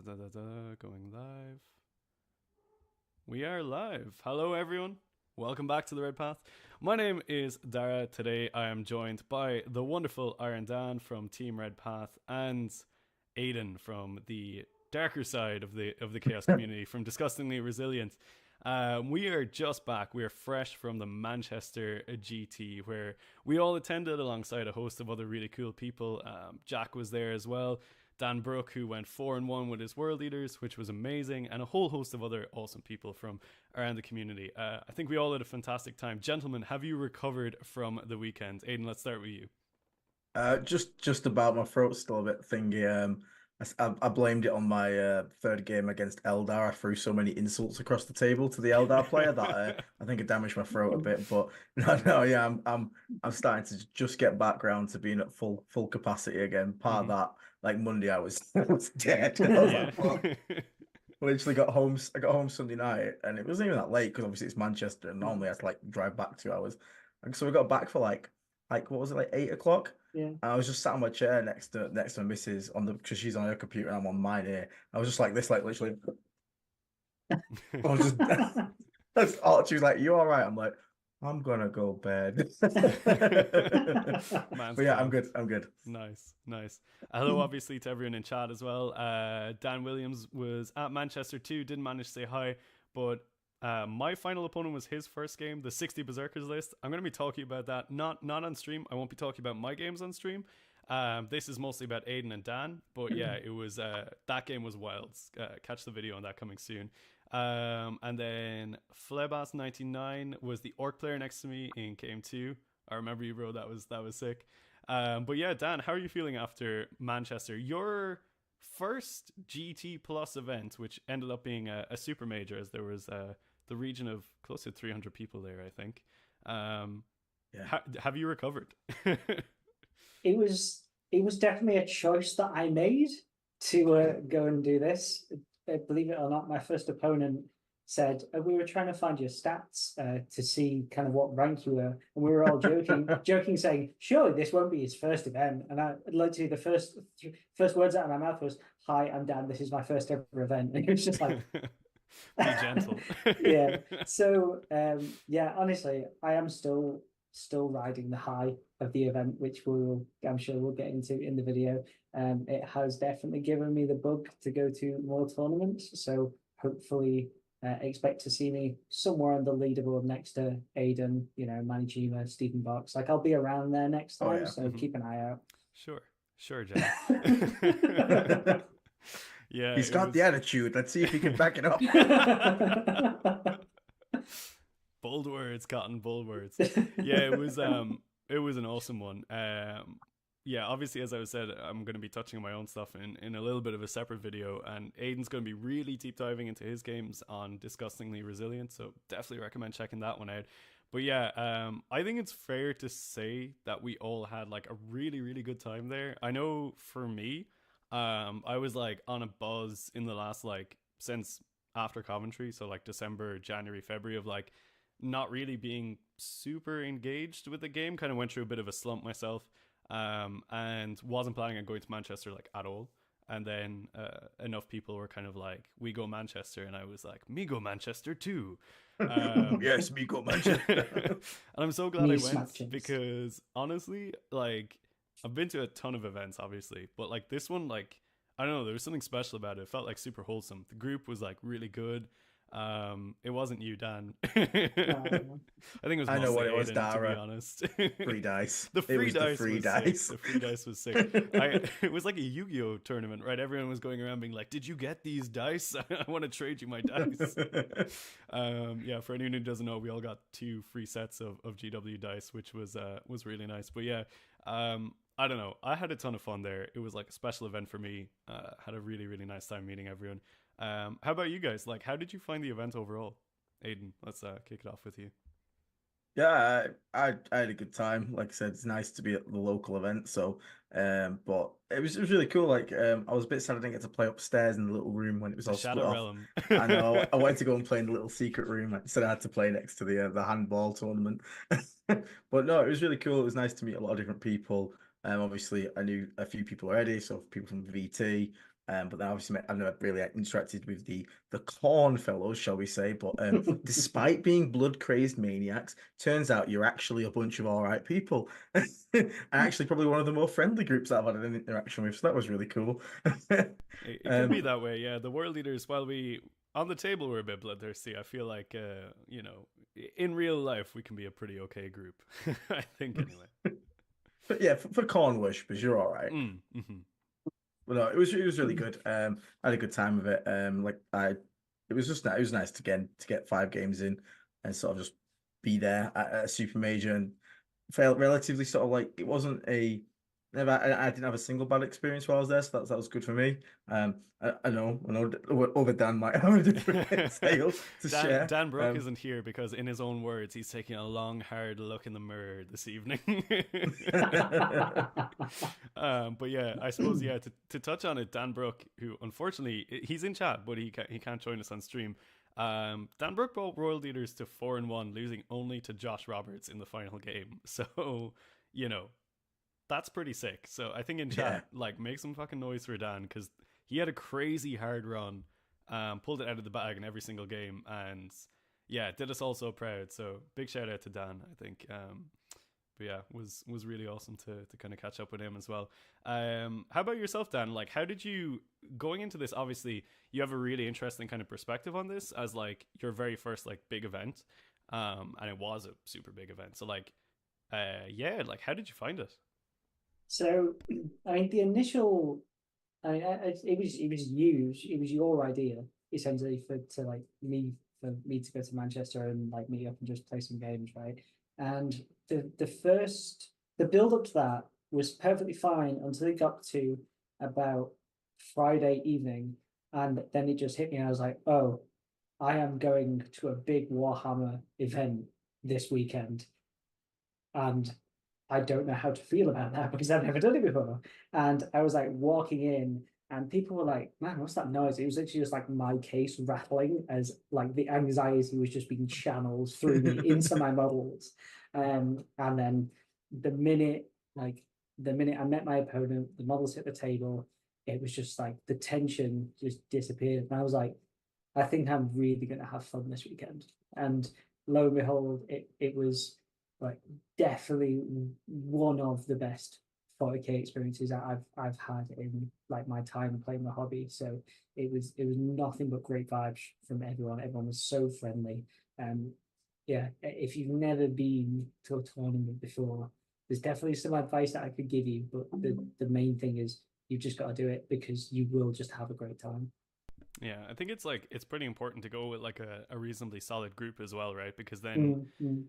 Going live. We are live. Hello, everyone. Welcome back to the Red Path. My name is Dara. Today, I am joined by the wonderful IronDan from Team Red Path and Aiden from the darker side of the Chaos community, from Disgustingly Resilient. We are just back. We are fresh from the Manchester GT, where we all attended alongside a host of other really cool people. Jack was there as well. Dan Brook, who went 4-1 with his world leaders, which was amazing, and a whole host of other awesome people from around the community. I think we all had a fantastic time. Gentlemen, have you recovered from the weekend? Aiden, let's start with you. Just about. My throat's still a bit thingy. I blamed it on my third game against Eldar. I threw so many insults across the table to the Eldar player that I think it damaged my throat a bit. But no, yeah, I'm starting to just get back round to being at full capacity again. Part of that, like Monday, I was I was dead. I was Yeah. like, fuck. I literally got home. I got home Sunday night, and it wasn't even that late because obviously it's Manchester, and normally I have to like drive back 2 hours. And so we got back for like what was it, like 8 o'clock? Yeah. And I was just sat on my chair next to my missus because she's on her computer and I'm on mine here. I was just like this, like literally. I was just that's all. She was like, "You all right?" I'm like, "I'm gonna go bed." Man's But yeah, I'm pumped. good. I'm good. Nice. Hello, obviously, to everyone in chat as well. Dan Williams was at Manchester too, didn't manage to say hi, but my final opponent was his first game, the 60 Berserkers list. I'm going to be talking about that, not on stream. I won't be talking about my games on stream. This is mostly about Aiden and Dan, but yeah, it was that game was wild. Catch the video on that coming soon. And then Flebas99 was the orc player next to me in game 2. I remember you, bro. That was sick. But yeah, Dan, how are you feeling after Manchester? Your first GT Plus event, which ended up being a super major, as there was the region of close to 300 people there, I think. Yeah. Have you recovered? It was definitely a choice that I made to go and do this. Believe it or not, my first opponent said we were trying to find your stats to see kind of what rank you were, and we were all joking, saying, "Surely this won't be his first event." And I literally the first words out of my mouth was, "Hi, I'm Dan. This is my first ever event." And it was just like, be gentle. Yeah. So yeah, honestly, I am still riding the high of the event, which I'm sure we'll get into in the video. It has definitely given me the bug to go to more tournaments, so hopefully expect to see me somewhere on the leaderboard next to Aiden, Manijima, Stephen Box. Like, I'll be around there next Oh time, yeah. so keep an eye out. Sure, Jack. Yeah, He's got the attitude. Let's see if he can back it up. Bold words, Cotton. Bold words. Yeah, it was an awesome one. Yeah, obviously, as I said, I'm going to be touching on my own stuff in a little bit of a separate video, and Aiden's going to be really deep diving into his games on Disgustingly Resilient, so definitely recommend checking that one out. But yeah, I think it's fair to say that we all had like a really, really good time there. I know for me, I was like on a buzz in the last since after Coventry, so like December, January, February, of like not really being super engaged with the game. Kind of went through a bit of a slump myself, and wasn't planning on going to Manchester like at all. And then enough people were kind of like, "We go Manchester," and I was like, "Me go Manchester too." Yes, me go Manchester. And I'm so glad I went because honestly, like, I've been to a ton of events, obviously, but like this one, like, I don't know, there was something special about it. It felt like super wholesome. The group was like really good. It wasn't you, Dan. I think it was. I know what it was, Aiden, Dara. to be honest. Free dice. The free dice free was dice. sick. The free dice was sick. It was like a Yu-Gi-Oh tournament, right? Everyone was going around being like, "Did you get these dice? I want to trade you my dice." Yeah, for anyone who doesn't know, we all got 2 free sets of GW dice, which was really nice. But yeah, I don't know. I had a ton of fun there. It was like a special event for me. Had a really, really nice time meeting everyone. How about you guys? Like, how did you find the event overall? Aiden, let's kick it off with you. Yeah, I had a good time. Like I said, it's nice to be at the local event. So, but it was really cool. Like, I was a bit sad I didn't get to play upstairs in the little room when it was all split Shadow off. Realm. I know. I wanted to go and play in the little secret room. Instead, I had to play next to the handball tournament. But no, it was really cool. It was nice to meet a lot of different people. Obviously, I knew a few people already, so people from VT. But then obviously I've never really interacted with the Khorne fellows, shall we say. But despite being blood crazed maniacs, turns out you're actually a bunch of all right people. Actually, probably one of the more friendly groups that I've had an interaction with. So that was really cool. It can be that way, yeah. The world leaders, while we on the table we're a bit bloodthirsty, I feel like you know, in real life we can be a pretty okay group. I think anyway. But yeah, for Khorne worshippers, you're all right. Mm-hmm. But no, it was really good. I had a good time with it. It was just it was nice to get 5 games in and sort of just be there at a super major and felt relatively sort of like it wasn't a never I didn't have a single bad experience while I was there, so that was good for me. I know other Dan might have a different tale to share. Dan Brooke isn't here because, in his own words, he's taking a long, hard look in the mirror this evening. But yeah, I suppose to touch on it, Dan Brooke, who unfortunately he's in chat, but he can't join us on stream. Dan Brooke brought Royal Leaders to 4-1, losing only to Josh Roberts in the final game. So, you know, that's pretty sick. So I think in chat, like, make some fucking noise for Dan, because he had a crazy hard run, pulled it out of the bag in every single game, and yeah, did us all so proud. So big shout out to Dan, I think. But yeah, was really awesome to kind of catch up with him as well. How about yourself, Dan? Like, how did you, going into this, obviously you have a really interesting kind of perspective on this as like your very first like big event, and it was a super big event. So like, yeah, like, how did you find it? So, I mean, the initial, I mean, it was your idea essentially for me to go to Manchester and like meet up and just play some games, right? And the build up to that was perfectly fine until it got to about Friday evening, and then it just hit me. And I was like, oh, I am going to a big Warhammer event this weekend, and I don't know how to feel about that because I've never done it before. And I was like walking in, and people were like, man, what's that noise? It was literally just like my case rattling as like the anxiety was just being channeled through me into my models. And then the minute I met my opponent, the models hit the table, it was just like the tension just disappeared. And I was like, I think I'm really going to have fun this weekend. And lo and behold, it was like definitely one of the best 40k experiences that I've had in like my time playing the hobby. So it was nothing but great vibes from everyone. Everyone was so friendly. Yeah, if you've never been to a tournament before, there's definitely some advice that I could give you, but the main thing is you've just got to do it because you will just have a great time. Yeah, I think it's pretty important to go with like a reasonably solid group as well, right? Because then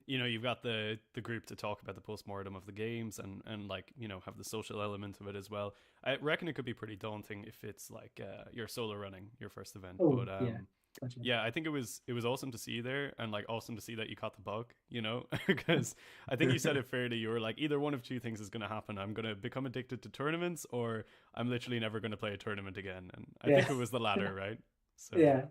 you know, you've got the group to talk about the postmortem of the games and like, you know, have the social element of it as well. I reckon it could be pretty daunting if it's like you're solo running your first event. But yeah. Gotcha. Yeah, I think it was awesome to see you there, and like awesome to see that you caught the bug, you know, because I think you said it fairly. You were like, either one of two things is going to happen. I'm going to become addicted to tournaments, or I'm literally never going to play a tournament again. And I think it was the latter, right? So yeah.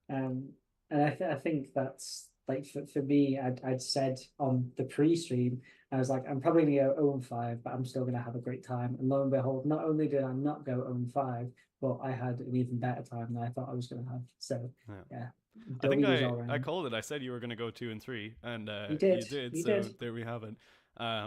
And I think that's like for me, I'd said on the pre-stream, I was like, I'm probably going to go 0-5, but I'm still going to have a great time. And lo and behold, not only did I not go 0-5, but I had an even better time than I thought I was going to have. So yeah. I think I called it. I said you were going to go 2 and 3, and you did. You did. There we have it.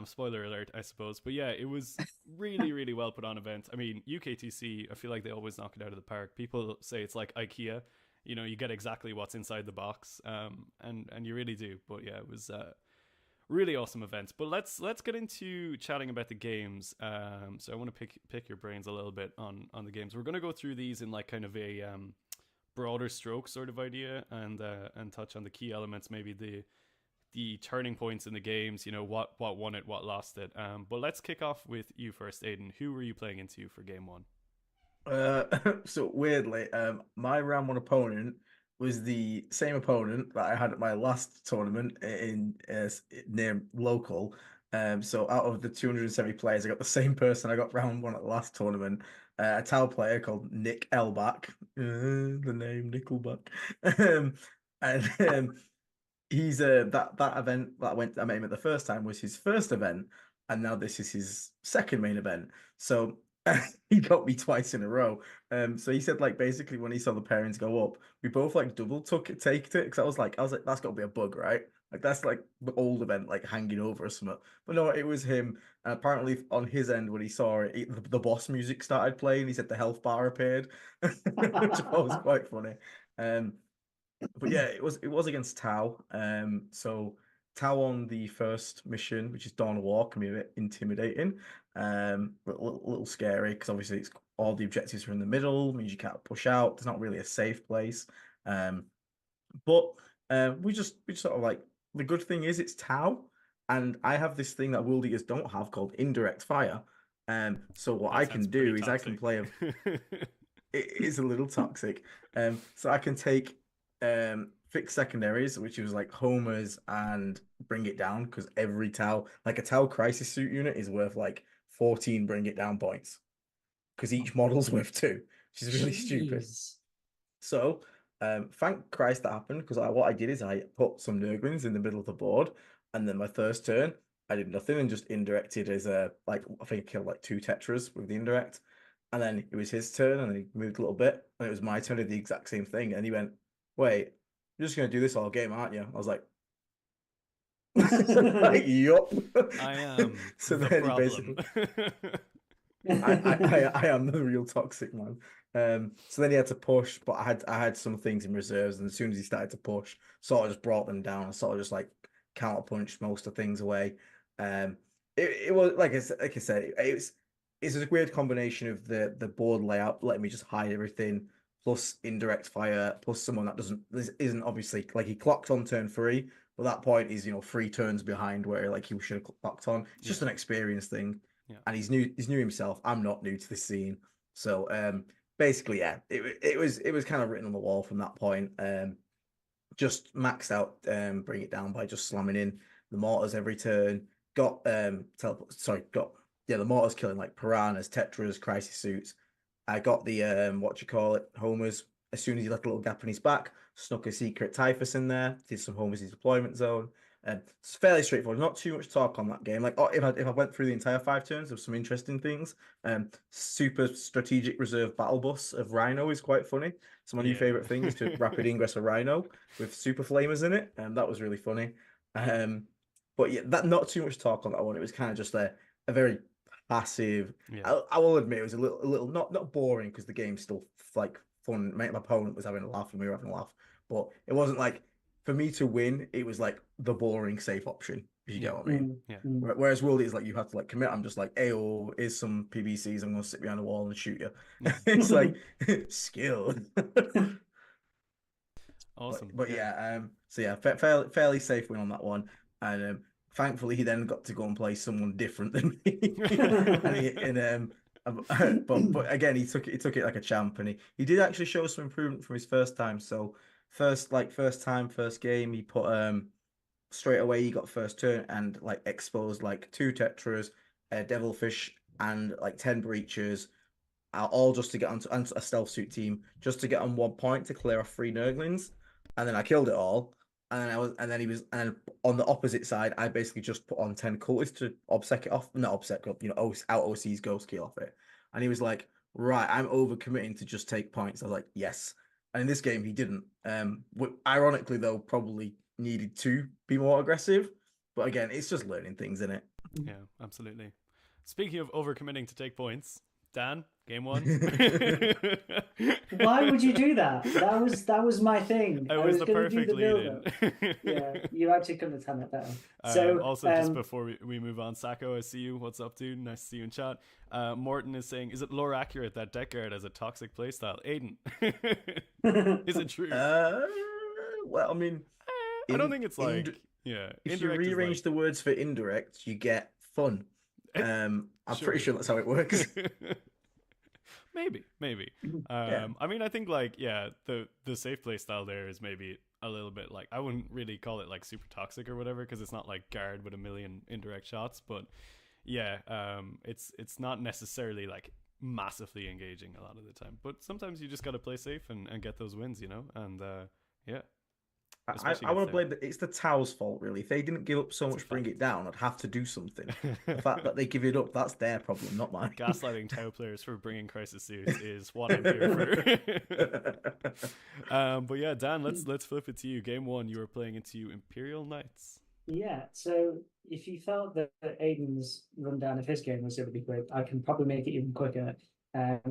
Spoiler alert, I suppose. But yeah, it was really, really well put on event. I mean, UKTC, I feel like they always knock it out of the park. People say it's like IKEA. You know, you get exactly what's inside the box, and you really do. But yeah, it was really awesome event. But let's get into chatting about the games. So I want to pick your brains a little bit on the games. We're going to go through these in like kind of a broader stroke sort of idea, and touch on the key elements, maybe the turning points in the games, you know, what won it, what lost it. But let's kick off with you first, Aiden. Who were you playing into for game 1? So weirdly, my round 1 opponent was the same opponent that I had at my last tournament in near local. So out of the 270 players, I got the same person I got round 1 at the last tournament. A Tau player called Nick Elbach. The name Nickelback. And he's that event that I met him at the first time was his first event, and now this is his second main event. So He got me twice in a row. So he said like basically when he saw the parents go up, we both like double taked it because I was like that's got to be a bug, right? Like that's like the old event like hanging over or something. But no, it was him. And apparently on his end when he saw it, the boss music started playing. He said the health bar appeared, which I thought was quite funny. Um, but yeah, it was against Tau. So Tau on the first mission, which is Dawn of War, can be a bit intimidating. But a little scary because obviously it's all the objectives are in the middle, means you can't push out. There's not really a safe place. Um, but we just sort of like the good thing is it's Tau, and I have this thing that World Eaters don't have called indirect fire. So what That I sounds can pretty do is I can toxic. play a it is a little toxic. So I can take fixed secondaries, which was like homers and bring it down because every Tau, like a Tau crisis suit unit, is worth like 14 bring it down points because each model's worth two, which is really stupid. Jeez. So, thank Christ that happened because what I did is I put some Nurglings in the middle of the board, and then my first turn I did nothing and just indirected as a like I think I killed like two Tetras with the indirect, and then it was his turn and he moved a little bit, and it was my turn to do the exact same thing, and he went, "Wait, you're just gonna do this all game, aren't you?" I was like, like, "Yup." I am So the then he problem. basically I am the real toxic man. So then he had to push, but I had some things in reserves, and as soon as he started to push, sort of just brought them down. I sort of just like counterpunched most of things away. Um, it was like I said, it's a weird combination of the board layout, letting me just hide everything, plus indirect fire, plus someone that isn't obviously like he clocked on turn three, but that point is 3 turns behind where like he should have clocked on. It's just an Yeah, experience thing yeah, and he's new himself. I'm not new to this scene. So basically, yeah, it was kind of written on the wall from that point. Just maxed out bring it down by just slamming in the mortars every turn. Got got the mortars killing like piranhas, tetras, crisis suits. I got the what you call it, homers. As soon as he left a little gap in his back, snuck a secret typhus in there, did some homers in his deployment zone. It's fairly straightforward. Not too much talk on that game. Like, if I went through the entire 5 turns, there's some interesting things. Super strategic reserve battle bus of Rhino is quite funny. It's my new yeah. favorite thing is to rapid ingress a Rhino with super flamers in it, and that was really funny. Um, but yeah, that not too much talk on that one. It was kind of just a very passive. Yeah. I will admit it was a little not boring because the game's still like fun. My opponent was having a laugh and we were having a laugh, but it wasn't like for me to win. It was like the boring safe option. If you Yeah, get what I mean. yeah, Whereas World is like you have to like commit. I'm just like, hey, oh, here's some PVCs. I'm gonna sit behind a wall and shoot you. yeah. It's like skill. But Awesome. but Yeah. yeah, so yeah, fairly safe win on that one, and thankfully he then got to go and play someone different than me, but again he took it like a champ, and he did actually show some improvement from his first time. So first game he put straight away he got first turn and like exposed like two tetras, a devilfish, and like 10 breaches all just to get onto a stealth suit team, just to get on 1 point to clear off 3 Nurglings, and then I killed it all. And then on the opposite side, I basically just put on 10 cultists to obsec it off, not obsec, out OC's ghost key off it. And he was like, right, I'm overcommitting to just take points. I was like, yes. And in this game, he didn't. Ironically, though, probably needed to be more aggressive. But again, it's just learning things in it. Yeah, absolutely. Speaking of overcommitting to take points, Dan, game one. Why would you do that? That was my thing. It I was was the going to do perfect the lead build in. up. Yeah, you actually couldn't have done it better. So, Also, just before we move on, Sacco, I see you. What's up, dude? Nice to see you in chat. Morton is saying, is it lore accurate that Deck Guard has a toxic playstyle? Aiden, is it true? Well, I mean, I don't think it's like, in, yeah, if you indirect is rearrange like, the words for indirect, you get fun. I'm pretty sure that's how it works. maybe. Yeah. I mean, I think like, yeah, the safe play style there is maybe a little bit like, I wouldn't really call it like super toxic or whatever because it's not like guard with a million indirect shots, but yeah, it's not necessarily like massively engaging a lot of the time, but sometimes you just got to play safe and get those wins, and yeah. especially I against want to them. blame that it's the Tau's fault, really. If they didn't give up so It's a much, bring fact. it down, I'd have to do something. The fact that they give it up, that's their problem, not mine. Gaslighting Tau players for bringing crisis suits is what I'm here for. But yeah, Dan, let's flip it to you. Game one, you were playing into Imperial Knights. Yeah, so if you felt that Aiden's rundown of his game was going to be quick, I can probably make it even quicker,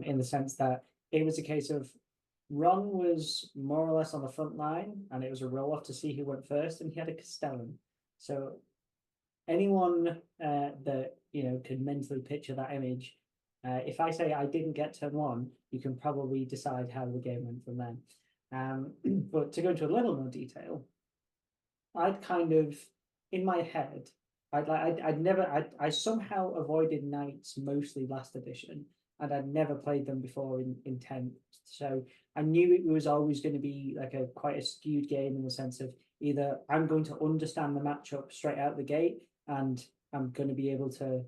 in the sense that it was a case of Ron was more or less on the front line, and it was a roll off to see who went first, and he had a Castellan. So anyone that could mentally picture that image, if I say I didn't get turn one, you can probably decide how the game went from then. But to go into a little more detail, I'd kind of in my head, I somehow avoided knights mostly last edition, and I'd never played them before in 10th. So I knew it was always going to be like a quite a skewed game in the sense of either I'm going to understand the matchup straight out the gate and I'm going to be able to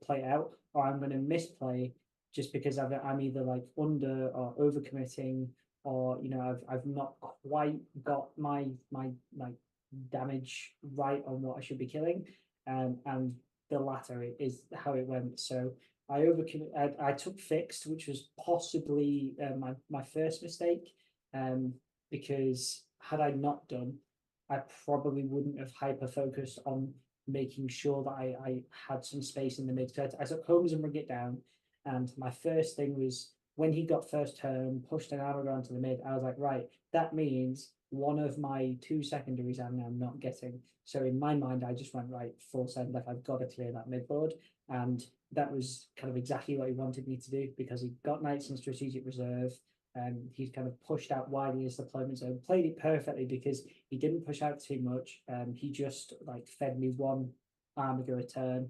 play it out, or I'm going to misplay just because I'm either like under or overcommitting, or I've not quite got my like damage right on what I should be killing, and the latter is how it went. So I took fixed, which was possibly my first mistake, because had I not done, I probably wouldn't have hyper focused on making sure that I had some space in the mid. I took Holmes and bring it down, and my first thing was when he got first turn, pushed an arrow onto the mid. I was like, right, that means one of my two secondaries I'm now not getting. So in my mind, I just went right full send, like I've got to clear that mid board, and that was kind of exactly what he wanted me to do because he got knights in strategic reserve. He's kind of pushed out widely his deployment zone, played it perfectly because he didn't push out too much. He just like fed me one armiger a turn.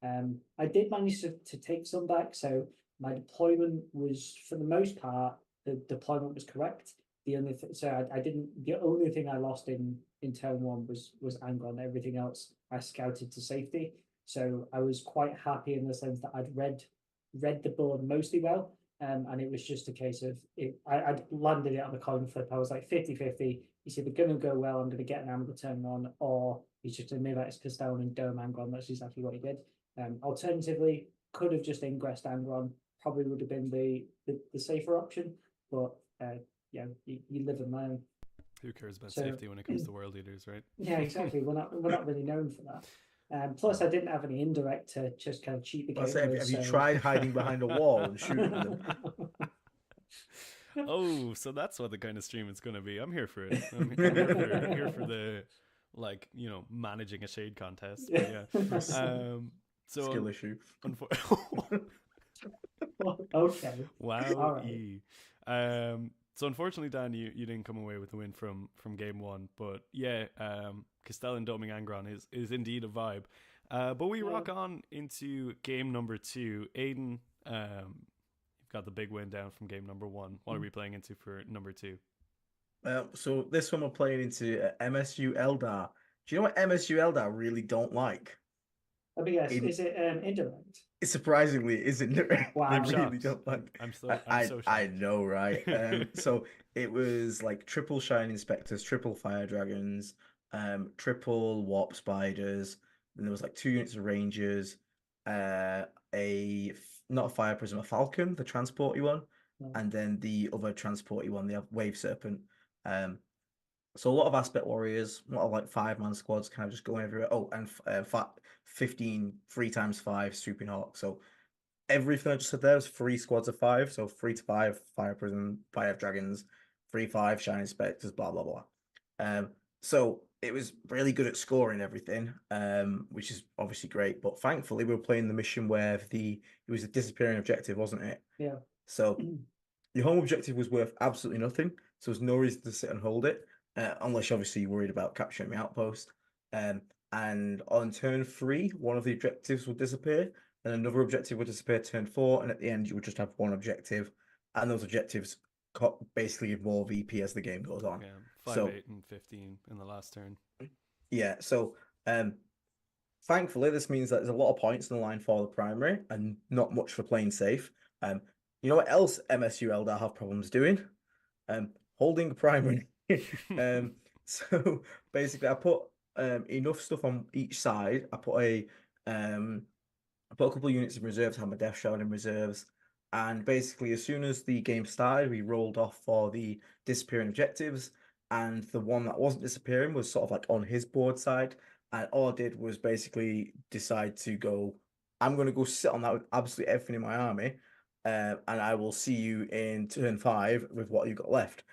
I did manage to take some back, so my deployment was, for the most part, the deployment was correct. The only I didn't. The only thing I lost in turn one was Angron. Everything else I scouted to safety. So I was quite happy in the sense that I'd read the board mostly well. And it was just a case of I'd landed it on the coin flip. I was like 50-50. He's either going to go well, I'm going to get an Angron turn on, or he's just going to move out his Castellan and dome Angron. That's exactly what he did. Alternatively, could have just ingressed Angron. Probably would have been the safer option. But yeah, you live and learn. Who cares about safety when it comes to world leaders, right? Yeah, exactly. We're not really known for that. Plus, I didn't have any indirect to just kind of cheat the game. Have you tried hiding behind a wall and shooting them? Oh, so that's what the kind of stream it's going to be. I'm here for it. I'm here for the managing a shade contest. But yeah. So skill issue. Okay. Wow. Right. So unfortunately, Dan, you didn't come away with the win from game one, but yeah, Castellan doming Angron is indeed a vibe. But we rock on into game number two. Aiden, you've got the big win down from game number one. What are we playing into for number two? So this one we're playing into MSU Eldar. Do you know what MSU Eldar really don't like? Let me guess. Is it indirect? It surprisingly isn't. Wow. I really don't like. I'm so shocked. I know, right? So it was like triple Shining Spectres, triple Fire Dragons, triple Warp Spiders. Then there was like 2 units of Rangers, not a Fire Prism, a Falcon, the transporty one, and then the other transporty one, the Wave Serpent. So a lot of Aspect Warriors, a lot of like 5-man squads kind of just going everywhere. Oh, and 15 3x5 Swooping Hawk. So everything I just said there was 3 squads of 5. So 3 to 5 Fire Prism, Fire Dragons, 3-5 Shining Spectres, blah blah blah. So it was really good at scoring everything, which is obviously great. But thankfully, we were playing the mission where it was a disappearing objective, wasn't it? Yeah. So your home objective was worth absolutely nothing. So there's no reason to sit and hold it. Unless obviously you're worried about capturing the outpost. And on turn 3, one of the objectives would disappear, and another objective would disappear turn 4, and at the end you would just have one objective, and those objectives basically give more VP as the game goes on. Yeah, 5, 8, and 15 in the last turn. Yeah, so thankfully this means that there's a lot of points in the line for the primary, and not much for playing safe. You know what else MSU Eldar have problems doing? Holding the primary. So basically, I put enough stuff on each side. I put a couple of units in reserves, had my Death Shroud in reserves, and basically, as soon as the game started, we rolled off for the disappearing objectives, and the one that wasn't disappearing was sort of like on his board side. And all I did was basically decide to go, I'm going to go sit on that with absolutely everything in my army, and I will see you in turn 5 with what you've got left.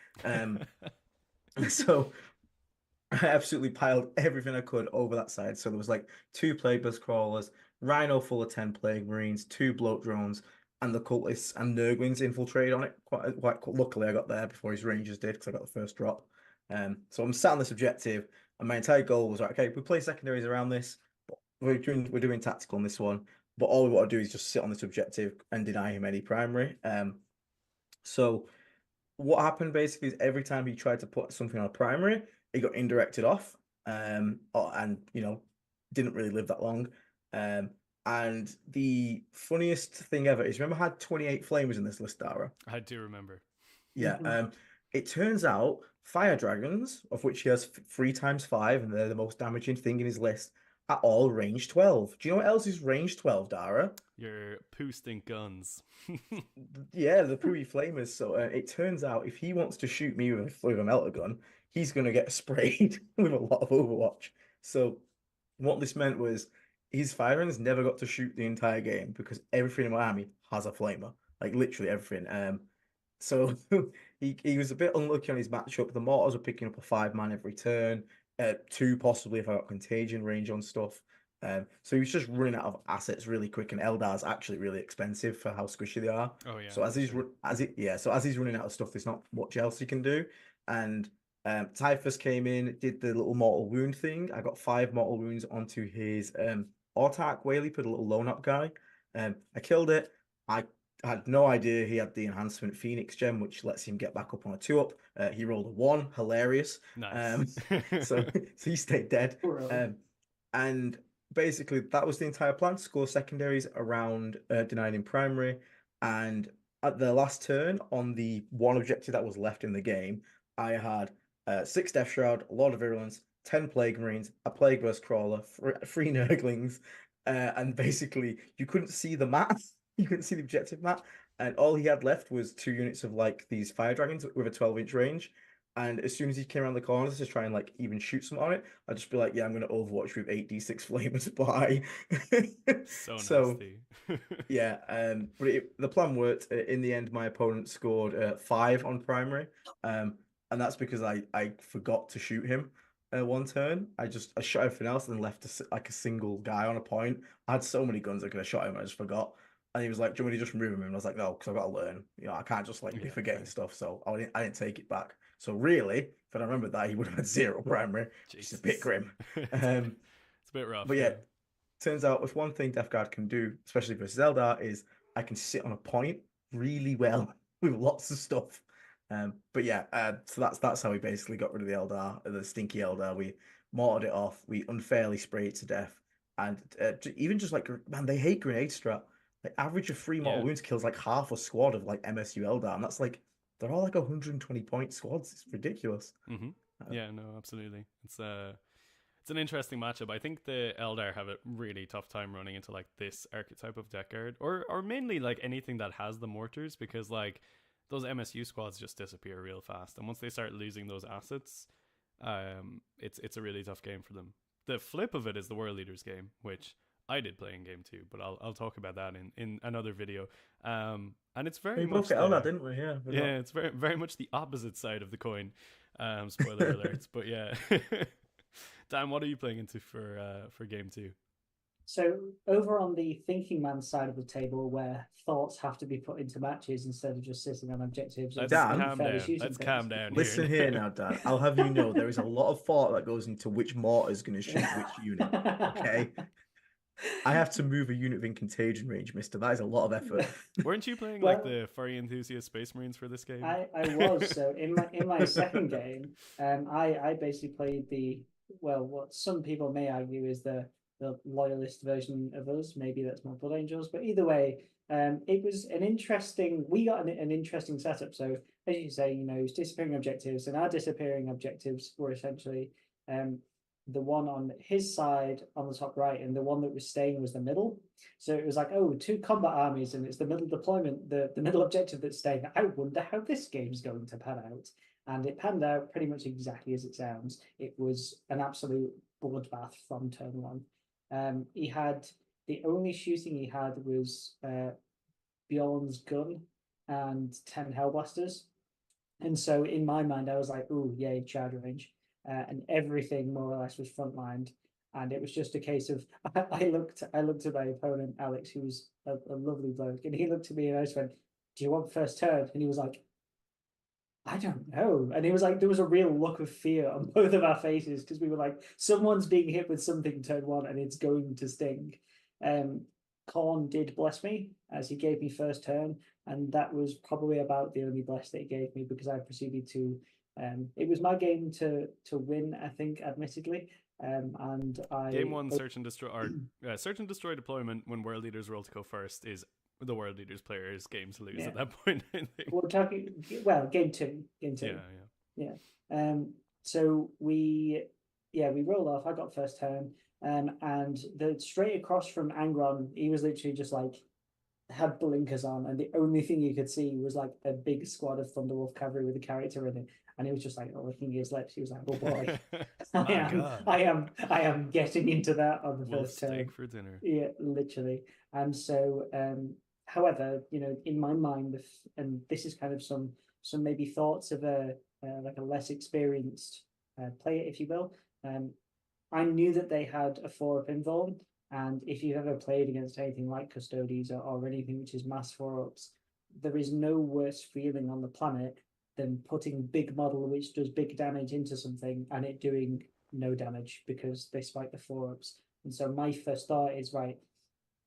So I absolutely piled everything I could over that side. So there was like 2 Plague Bus crawlers, Rhino full of 10 Plague Marines, 2 bloat drones, and the cultists and Nurglings infiltrated on it. Quite luckily, I got there before his Rangers did because I got the first drop. So I'm sat on this objective, and my entire goal was like, okay, we play secondaries around this, but we're doing tactical on this one. But all we want to do is just sit on this objective and deny him any primary. So what happened basically is every time he tried to put something on a primary, he got indirected off, and didn't really live that long. And the funniest thing ever is, remember I had 28 flamers in this list, Dara? I do remember. Yeah. It turns out fire dragons, of which he has 3 times 5, and they're the most damaging thing in his list, are all range 12. Do you know what else is range 12, Dara? Your poo stink guns. Yeah, the Pooey Flamers. So it turns out if he wants to shoot me with a melter gun, he's going to get sprayed with a lot of Overwatch. So what this meant was his firings never got to shoot the entire game because everything in my army has a flamer, like literally everything. So he was a bit unlucky on his matchup. The mortars were picking up a 5-man every turn, 2 possibly if I got contagion range on stuff. So he was just running out of assets really quick, and Eldar's actually really expensive for how squishy they are. Oh yeah. So as he's running out of stuff, there's not much else he can do. And Typhus came in, did the little mortal wound thing. I got 5 mortal wounds onto his Autark Whaley, put a little lone up guy. I killed it. I had no idea he had the enhancement Phoenix gem, which lets him get back up on a 2-up. He rolled a 1, hilarious. Nice. So he stayed dead. And basically that was the entire plan: score secondaries around denying him primary. And at the last turn, on the one objective that was left in the game, I had 6 Death Shroud, a lot of Virulence, 10 Plague Marines, a Plague Burst Crawler, 3 Nurglings, and basically you couldn't see the map. You couldn't see the objective map, and all he had left was 2 units of like these fire dragons with a 12-inch range. And as soon as he came around the corners to try and like even shoot some on it, I'd just be like, yeah, I'm going to Overwatch with 8d6 flamers. Bye. So nasty. Yeah, but the plan worked. In the end, my opponent scored 5 on primary, and that's because I forgot to shoot him one turn. I shot everything else and then left a single guy on a point. I had so many guns I could have shot him, I just forgot. And he was like, "Do you want me to just remove him?" And I was like, "No, because I've got to learn. I can't just like be forgetting stuff." So I didn't take it back. So really, if I remembered that, he would have had 0 primary. It's a bit grim. It's a bit rough. But yeah, turns out if one thing Death Guard can do, especially versus Eldar, is I can sit on a point really well with lots of stuff. But yeah, so that's how we basically got rid of the Eldar, the stinky Eldar. We mortared it off. We unfairly sprayed it to death. And even just like, man, they hate grenade strat. The average of 3 mortal wounds kills like half a squad of like MSU Eldar, and that's like, they're all like 120 point squads. It's ridiculous. Yeah, no, absolutely. It's an interesting matchup. I think the Eldar have a really tough time running into like this archetype of deck guard, or mainly like anything that has the mortars, because like those MSU squads just disappear real fast, and once they start losing those assets, it's a really tough game for them. The flip of it is the World Leaders game, which I did play in game 2, but I'll talk about that in another video. And it's very much Eldar, didn't we? Yeah, it's very much the opposite side of the coin. Spoiler alerts, but yeah. Dan, what are you playing into for game 2? So over on the thinking man side of the table, where thoughts have to be put into matches instead of just sitting on objectives. Let's calm down. Listen here now, Dan. I'll have you know there is a lot of thought that goes into which mortar is going to shoot which unit. Okay. I have to move a unit in contagion range, mister. That is a lot of effort. Weren't you playing like the furry enthusiast Space Marines for this game? I was. So in my second game, I basically played what some people may argue is the loyalist version of us. Maybe that's more Blood Angels, but either way, it was an interesting. We got an interesting setup. So as you say, it was disappearing objectives, and our disappearing objectives were essentially the one on his side on the top right, and the one that was staying was the middle. So it was like, oh, two combat armies, and it's the middle deployment, the middle objective that's staying. I wonder how this game's going to pan out. And it panned out pretty much exactly as it sounds. It was an absolute bloodbath from turn one. He had the only shooting he had was Bjorn's gun and 10 Hellblasters. And so in my mind, I was like, oh, yay, charge range. And everything more or less was frontlined. And it was just a case of I looked at my opponent, Alex, who was a lovely bloke, and he looked at me and I just went, do you want first turn? And he was like, I don't know. And it was like there was a real look of fear on both of our faces because we were like, someone's being hit with something turn one and it's going to sting. Khorne did bless me as he gave me first turn, and that was probably about the only bless that he gave me because I proceeded to it was my game to win, I think, admittedly. And I game one search and destroy or search and destroy deployment when world leaders roll to go first is the world leaders player's game to lose at that point. I think. We're talking game two. Yeah. So we rolled off. I got first turn. And the straight across from Angron, he was literally just like had blinkers on, and the only thing you could see was like a big squad of Thunderwolf cavalry with a character in it, and he was just like licking his lips. He was like, "Oh boy, I am getting into that on the first turn." Steak for dinner. Yeah, literally. And so, however, in my mind, and this is kind of some maybe thoughts of a like a less experienced player, if you will. I knew that they had a 4-up invuln, and if you've ever played against anything like Custodes or anything which is mass 4-ups, there is no worse feeling on the planet than putting big model which does big damage into something and it doing no damage because they spike the 4-ups. And so my first thought is, right,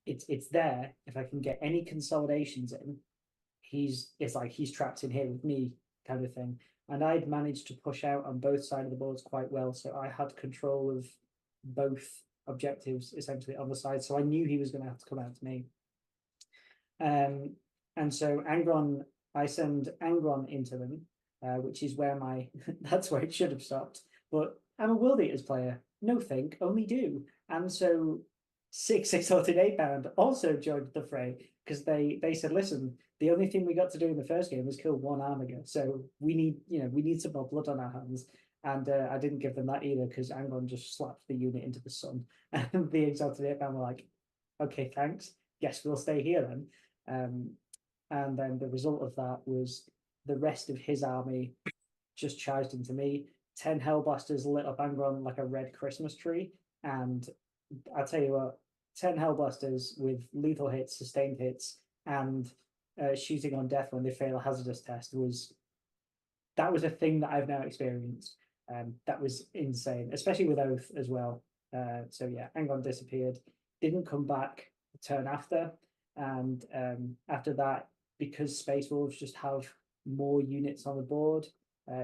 it's there. If I can get any consolidations in, he's trapped in here with me, kind of thing. And I'd managed to push out on both sides of the boards quite well, so I had control of both objectives essentially on the side. So I knew he was going to have to come out to me. And so Angron, I send Angron into them, which is where that's where it should have stopped. But I'm a World Eaters player. No think, only do. And so 6 exalted 8-pound also joined the fray because they said, listen, the only thing we got to do in the first game was kill one Armiger, so we need some more blood on our hands. And I didn't give them that either because Angron just slapped the unit into the sun, and the exalted 8-pound were like, okay, thanks, guess we'll stay here then. And then the result of that was the rest of his army just charged into me. 10 Hellblasters lit up Angron like a red Christmas tree, and I'll tell you what, 10 Hellblasters with lethal hits, sustained hits, and shooting on death when they fail a hazardous test was a thing that I've now experienced. That was insane, especially with Oath as well. So yeah, Angron disappeared, didn't come back the turn after, and after that, because Space Wolves just have more units on the board,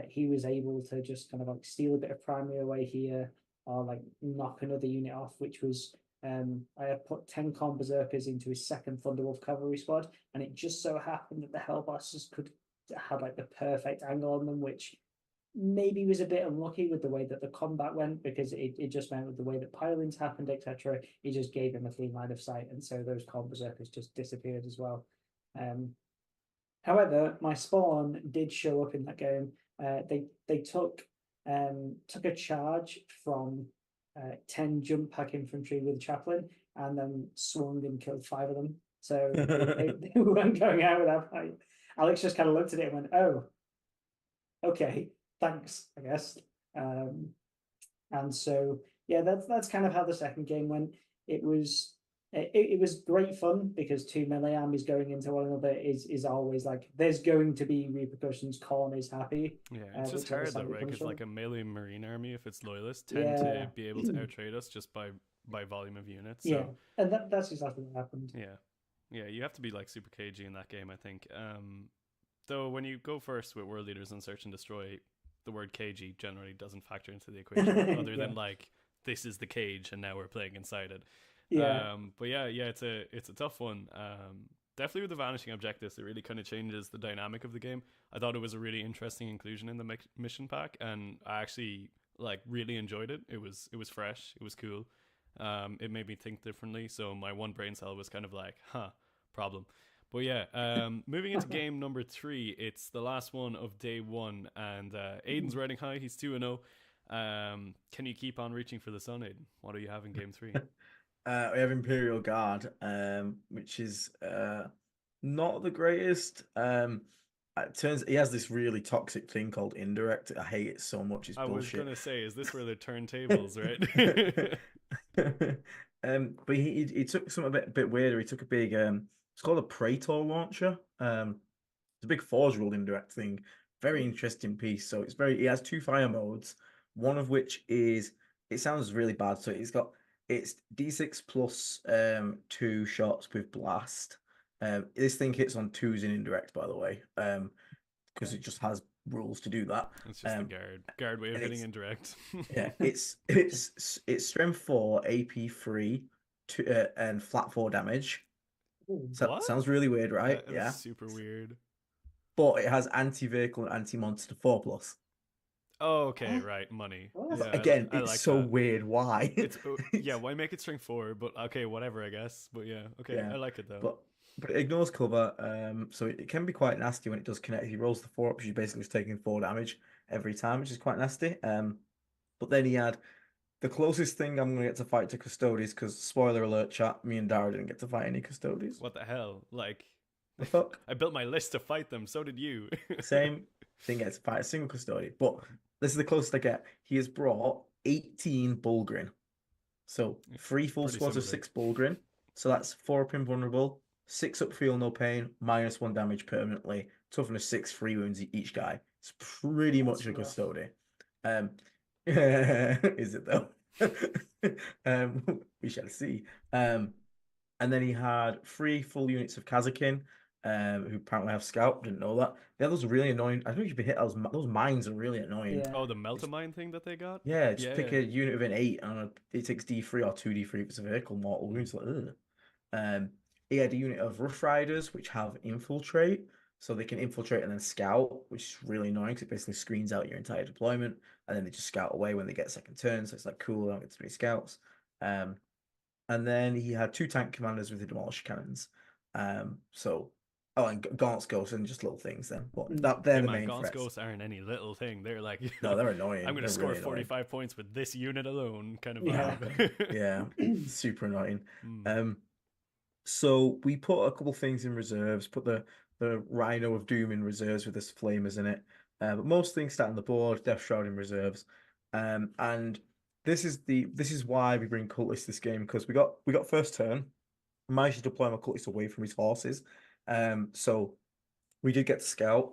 he was able to just kind of like steal a bit of primary away here, or like knock another unit off, which was I had put 10 Khorne Berserkers into his second Thunderwolf cavalry squad, and it just so happened that the Hellblasters had like the perfect angle on them, which maybe was a bit unlucky with the way that the combat went, because it just meant with the way that pilings happened, etc. It just gave him a clean line of sight, and so those Khorne Berserkers just disappeared as well. However, my spawn did show up in that game. They took a charge from 10 jump pack infantry with a chaplain, and then swung and killed 5 of them. So they weren't going out with that fight. Alex just kind of looked at it and went, "Oh, okay, thanks, I guess." And so yeah, that's kind of how the second game went. It was great fun because 2 melee armies going into one another is always like there's going to be repercussions. Khorne is happy. Yeah, it's just hard though, right? Because like a melee marine army, if it's loyalist, tend to be able to outtrade us just by volume of units. So. Yeah, and that's exactly what happened. Yeah, you have to be like super cagey in that game, I think. Though when you go first with world leaders and search and destroy, the word cagey generally doesn't factor into the equation, other than like this is the cage and now we're playing inside it. But yeah, it's a tough one. definitely with the vanishing objectives, it really kind of changes the dynamic of the game. I thought it was a really interesting inclusion in the mission pack, and I actually like really enjoyed it. It was fresh, it was cool. It made me think differently, so my one brain cell was kind of like, problem. But yeah, moving into game number 3, it's the last one of day 1, and Aiden's riding high. He's 2-0. Can you keep on reaching for the sun, Aiden? What do you have in game 3? We have Imperial Guard, which is not the greatest. It turns he has this really toxic thing called indirect. I hate it so much. It's I was bullshit. gonna say, is this where the turntables, right? But he took something a bit weirder. He took a big it's called a Praetor launcher. It's a big forge rule indirect thing. Very interesting piece. So it has 2 fire modes. One of which is, it sounds really bad. So it's D6 plus 2 shots with blast. This thing hits on 2s in indirect, by the way, because it just has rules to do that. It's just the guard way of hitting indirect. Yeah, it's strength 4, AP 3, and flat 4 damage. So sounds really weird, right? Yeah, super weird. But it has anti-vehicle and anti-monster 4+. Oh, okay, right, money. Yeah, again, it's like so weird. Why? Why make it strength 4? But okay, whatever, I guess. But yeah, okay, I like it though. But it ignores cover, so it can be quite nasty when it does connect. If he rolls the 4 up, she's basically just taking 4 damage every time, which is quite nasty. But then he had the closest thing I'm going to get to fight to Custodes, because spoiler alert, chat, me and Dara didn't get to fight any Custodes. What the hell? Like, the fuck? I built my list to fight them, so did you. Same. Didn't get to fight a single Custodian. But this is the closest I get. He has brought 18 Bulgrin. So 3 full squads of 6 Bulgrin. So that's 4 up invulnerable, 6 up feel no pain, -1 damage permanently, toughness 6, 3 wounds each guy. It's pretty much a Custodian. Is it though? We shall see. And then he had 3 full units of Kazakin, who apparently have scout. Didn't know that. The others are really annoying. I don't know if you've been hit. Those mines are really annoying. Yeah. Oh, the mine thing that they got. Yeah, just pick a unit of an 8, and it takes D3 or 2D3 if it's a vehicle. Mortal wounds. Like, ugh. He had a unit of Rough Riders which have infiltrate, so they can infiltrate and then scout, which is really annoying because it basically screens out your entire deployment, and then they just scout away when they get second turn. So it's like cool. I don't get too many scouts. And then he had 2 tank commanders with the demolisher cannons. And Gaunt's Ghosts and just little things then. But they're the main Gaunt's threats. Ghosts aren't any little thing. They're like, no, they're annoying. I'm going to score really 45 points with this unit alone, kind of vibe. Yeah, super annoying. So we put a couple things in reserves. Put the Rhino of Doom in reserves with this flamers in it. But most things start on the board. Death Shroud in reserves. And this is why we bring Cultist this game, because we got first turn. I managed to deploy my Cultist away from his horses. So we did get to scout.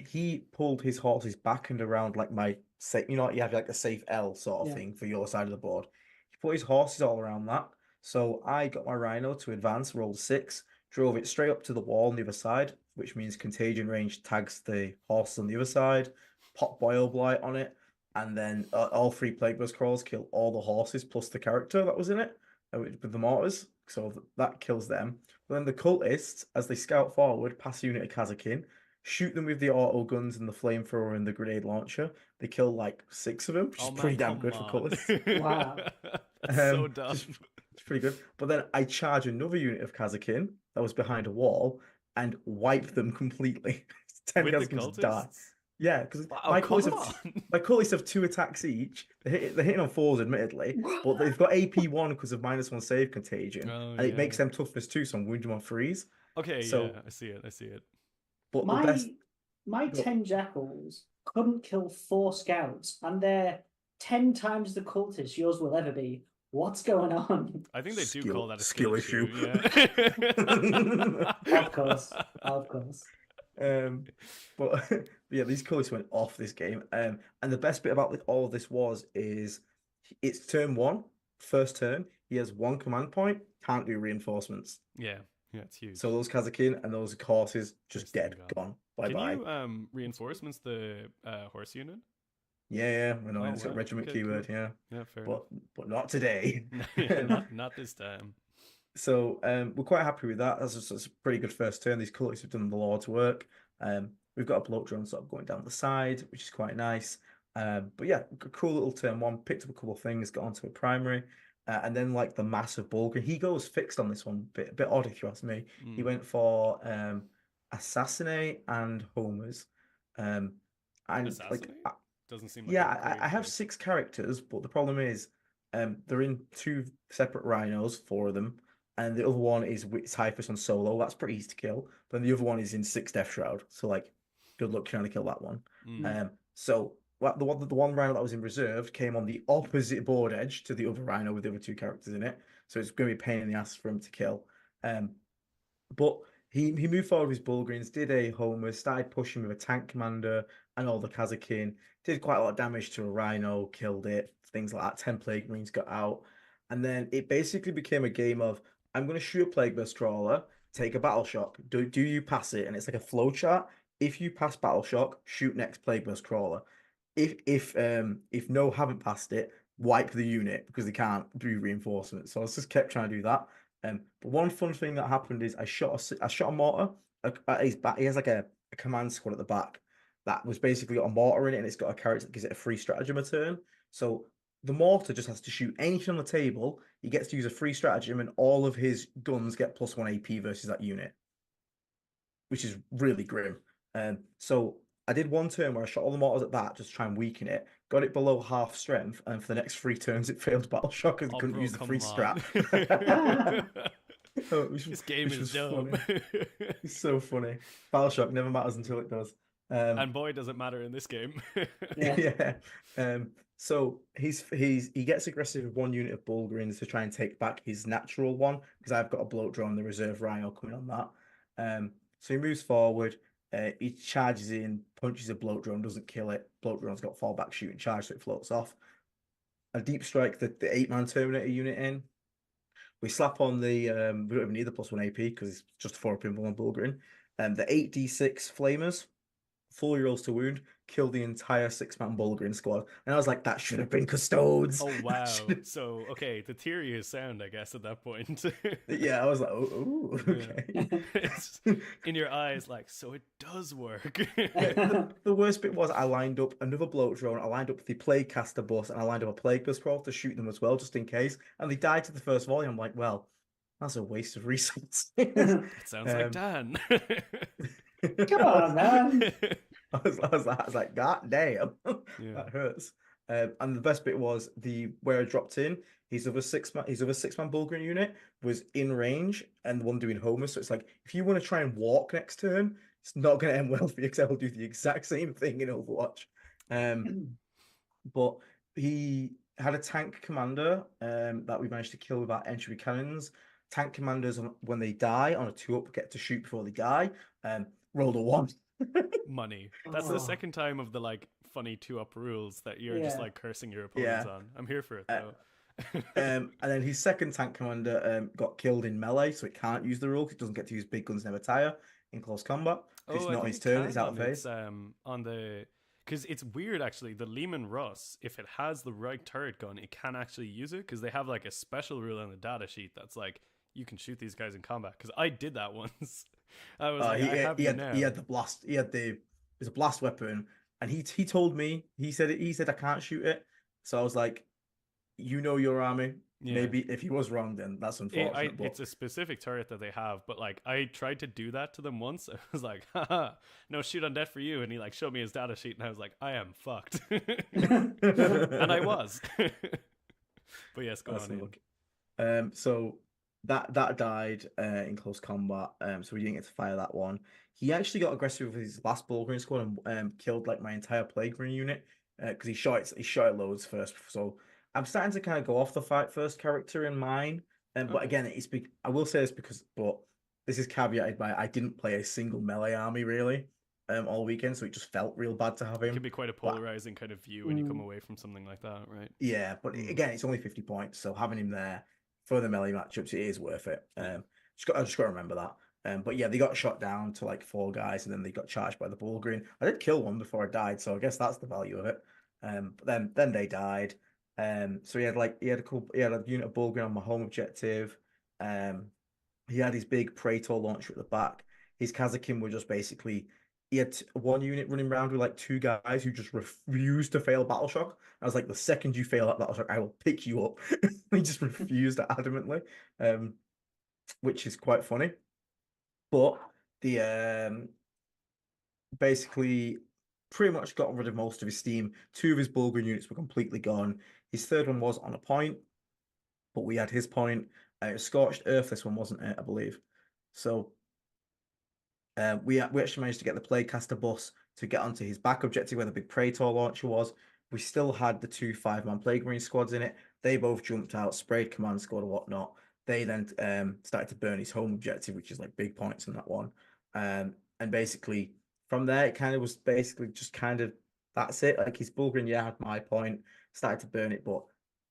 He pulled his horses back and around like my safe. You know, you have like a safe L sort of thing for your side of the board. He put his horses all around that. So I got my Rhino to advance, rolled 6, drove it straight up to the wall on the other side, which means contagion range tags the horse on the other side, pop Boil Blight on it, and then all 3 Plague Burst Crawls kill all the horses plus the character that was in it with the mortars. So that kills them. But then the cultists, as they scout forward, pass a unit of Kazakin, shoot them with the auto guns and the flamethrower and the grenade launcher. They kill like 6 of them, which is pretty damn good for cultists. Wow. That's so dumb. It's pretty good. But then I charge another unit of Kazakin that was behind a wall and wipe them completely. 10 Kazakins die. Yeah, because my cultists have 2 attacks each. They're hitting on 4s, admittedly, but they've got AP1 because of -1 save contagion, and it makes them toughness 2, so I'm wounding them on 3s. Okay, so, I see it. But my 10 jackals couldn't kill 4 scouts, and they're 10 times the cultists yours will ever be. What's going on? I think they do call that a skill issue. Yeah. Of course. But yeah, these cultists went off this game. And the best bit about all of this is it's turn 1, first turn. He has 1 command point, can't do reinforcements. Yeah, it's huge. So those Kazakin and those horses just dead, gone. Bye bye. Can you reinforcements the horse unit? Yeah, I know. It's got regiment keyword. Cool. Yeah, fair enough. But not today. not this time. we're quite happy with that. That's a pretty good first turn. These cultists have done the Lord's work. We've got a bloat drone sort of going down the side, which is quite nice. But yeah, cool little turn one. Picked up a couple of things, got onto a primary, and then like the massive Bulgarian. He goes fixed on this one, bit odd if you ask me. He went for Assassinate and Homers, and like Assassinate doesn't seem like yeah, a great I have choice. 6 characters, but the problem is, they're in 2 separate rhinos, 4 of them, and the other one is with Typhus on solo. That's pretty easy to kill. But the other one is in 6 Death Shroud, so like, good luck trying to kill that one. So the one rhino that was in reserve came on the opposite board edge to the other rhino with the other 2 characters in it, so it's going to be a pain in the ass for him to kill. But he moved forward with his Bulgarians, did a homer, started pushing with a tank commander and all the Kazakin, did quite a lot of damage to a rhino, killed it, things like that. 10 Plague Marines got out. And then it basically became a game of, I'm going to shoot a Plague Burst Crawler, take a Battle Shock. Do you pass it? And it's like a flow chart. If you pass Battle Shock, shoot next Plague Burst Crawler. If no, haven't passed it, wipe the unit because they can't do reinforcements. So I just kept trying to do that. But one fun thing that happened is I shot a mortar at his back. He has like a command squad at the back that was basically got a mortar in it, and it's got a character that gives it a free stratagem a turn. So the mortar just has to shoot anything on the table. He gets to use a free stratagem, and all of his guns get +1 AP versus that unit, which is really grim. So I did one turn where I shot all the mortars at that, just to try and weaken it. Got it below half strength, and for the next 3 turns, it failed Battle Shock because it Oh, couldn't bro, use the come free on. strat. This game Which is was dumb. funny. It's so funny. Battle Shock never matters until it does. And boy, does it matter in this game. Yeah. So he gets aggressive with 1 unit of Bulgarians to try and take back his natural one, because I've got a bloat drone, the reserve rhino coming on that. So he moves forward. He charges in, punches a bloat drone, doesn't kill it. Bloat drone's got fallback shooting charge, so it floats off. A deep strike the 8-man Terminator unit in. We slap on the we don't even need the +1 AP because it's just 4 pinball on Bulgarian. The 8d6 flamers, 4 rolls to wound, kill the entire 6-man Bulgarian squad. And I was like, that should have been Custodes. Oh wow. So okay, the theory is sound, I guess, at that point. Yeah, I was like, oh, okay. It's in your eyes, like, so it does work. The worst bit was I lined up another bloat drone, I lined up the plague caster bus, and I lined up a plague bus crawl to shoot them as well, just in case. And they died to the first volley. I'm like, well, that's a waste of resources. That sounds like Dan. Come on, man. I was like, God damn, Yeah. that hurts. And the best bit was where I dropped in. His other 6-man Bulgarian unit was in range, and the one doing Homer. So it's like, if you want to try and walk next turn, it's not going to end well for you, because I will do the exact same thing in Overwatch. But he had a tank commander that we managed to kill with our entry cannons. Tank commanders, when they die on a 2-up, get to shoot before they die. Rolled a 1. Money. That's the second time of the like funny 2-up rules that you're just like cursing your opponents on. I'm here for it though. And then his second tank commander got killed in melee, so it can't use the rule because it doesn't get to use big guns never tire in close combat. It's not his turn, it's out of phase. On the because it's weird actually. The Lehman Russ, if it has the right turret gun, it can actually use it, because they have like a special rule on the data sheet that's like, you can shoot these guys in combat. Because I did that once. I was like, he had the blast. It's a blast weapon, and he told me, he said I can't shoot it. So I was like, your army. Yeah. Maybe if he was wrong, then that's unfortunate. It's a specific turret that they have, but like I tried to do that to them once. I was like, haha, no shoot on death for you. And he like showed me his data sheet, and I was like, I am fucked. And I was. But yes, go on. So that died in close combat. So we didn't get to fire that one. He actually got aggressive with his last Bulgarian squad and killed like my entire Plague Marine unit, because he shot it loads first. So I'm starting to kind of go off the fight first character in mine. But again, I will say this but this is caveated by I didn't play a single melee army really all weekend, so it just felt real bad to have him. It can be quite a polarizing kind of view when you come away from something like that, right? Yeah, but again, it's only 50 points, so having him there for the melee matchups, it is worth it. I just got to remember that. But yeah, they got shot down to like 4 guys, and then they got charged by the Bulgarian. I did kill one before I died, so I guess that's the value of it. But then they died. So he had a unit of Bulgarian on my home objective. He had his big Praetor launcher at the back. His Kazakin were just basically, he had one unit running around with like two guys who just refused to fail Battle Shock. I was like, the second you fail that Battle Shock, I will pick you up. He just refused adamantly, which is quite funny. But the basically pretty much got rid of most of his steam. Two of his Bulgarian units were completely gone. His third one was on a point, but we had his point. Scorched Earth, this one wasn't it, I believe. So we actually managed to get the Plaguecaster bus to get onto his back objective where the big Praetor launcher was. We still had the 2 5-man Plague Marine squads in it. They both jumped out, sprayed command squad or whatnot. They then started to burn his home objective, which is like big points in that one. And basically from there, it kind of was basically just kind of that's it. Like his Bulgarian, yeah, had my point, started to burn it, but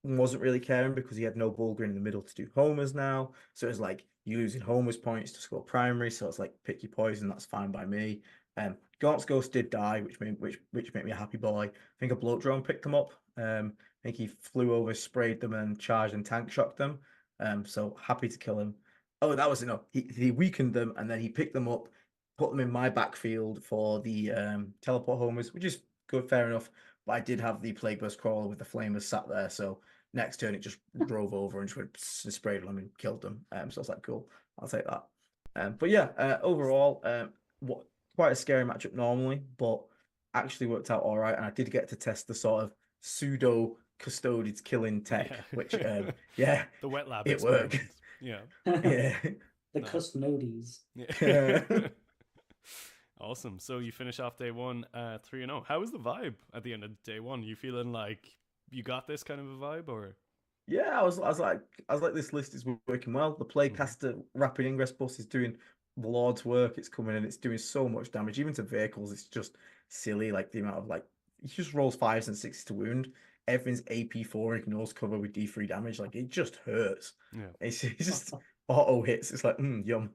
wasn't really caring because he had no Bulgarian in the middle to do homers now. So it was like you losing homers points to score primary. So it's like pick your poison. That's fine by me. Gaunt's Ghost did die, which made me a happy boy. I think a bloat drone picked them up. I think he flew over, sprayed them, and charged and tank shocked them. So happy to kill him. Oh, that was enough. He weakened them and then he picked them up, put them in my backfield for the teleport homers, which is good, fair enough. But I did have the Plague Burst Crawler with the Flamers sat there, so next turn it just drove over and just went and sprayed them and killed them. So I was like, cool, I'll take that. But yeah, overall, quite a scary matchup normally, but actually worked out all right. And I did get to test the sort of pseudo custodians killing tech, which yeah, the wet lab it worked. Yeah, yeah, the custodies. Yeah. Awesome. So you finish off day one 3-0. How was the vibe at the end of day one? You feeling like you got this kind of a vibe, or? Yeah, I was like, this list is working well. The Plaguecaster Rapid Ingress bus is doing the Lord's work. It's coming and it's doing so much damage, even to vehicles. It's just silly, like the amount of like he just rolls 5s and 6s to wound. Everything's AP4, ignores cover with D3 damage. Like it just hurts. Yeah, it's just auto hits. It's like yum.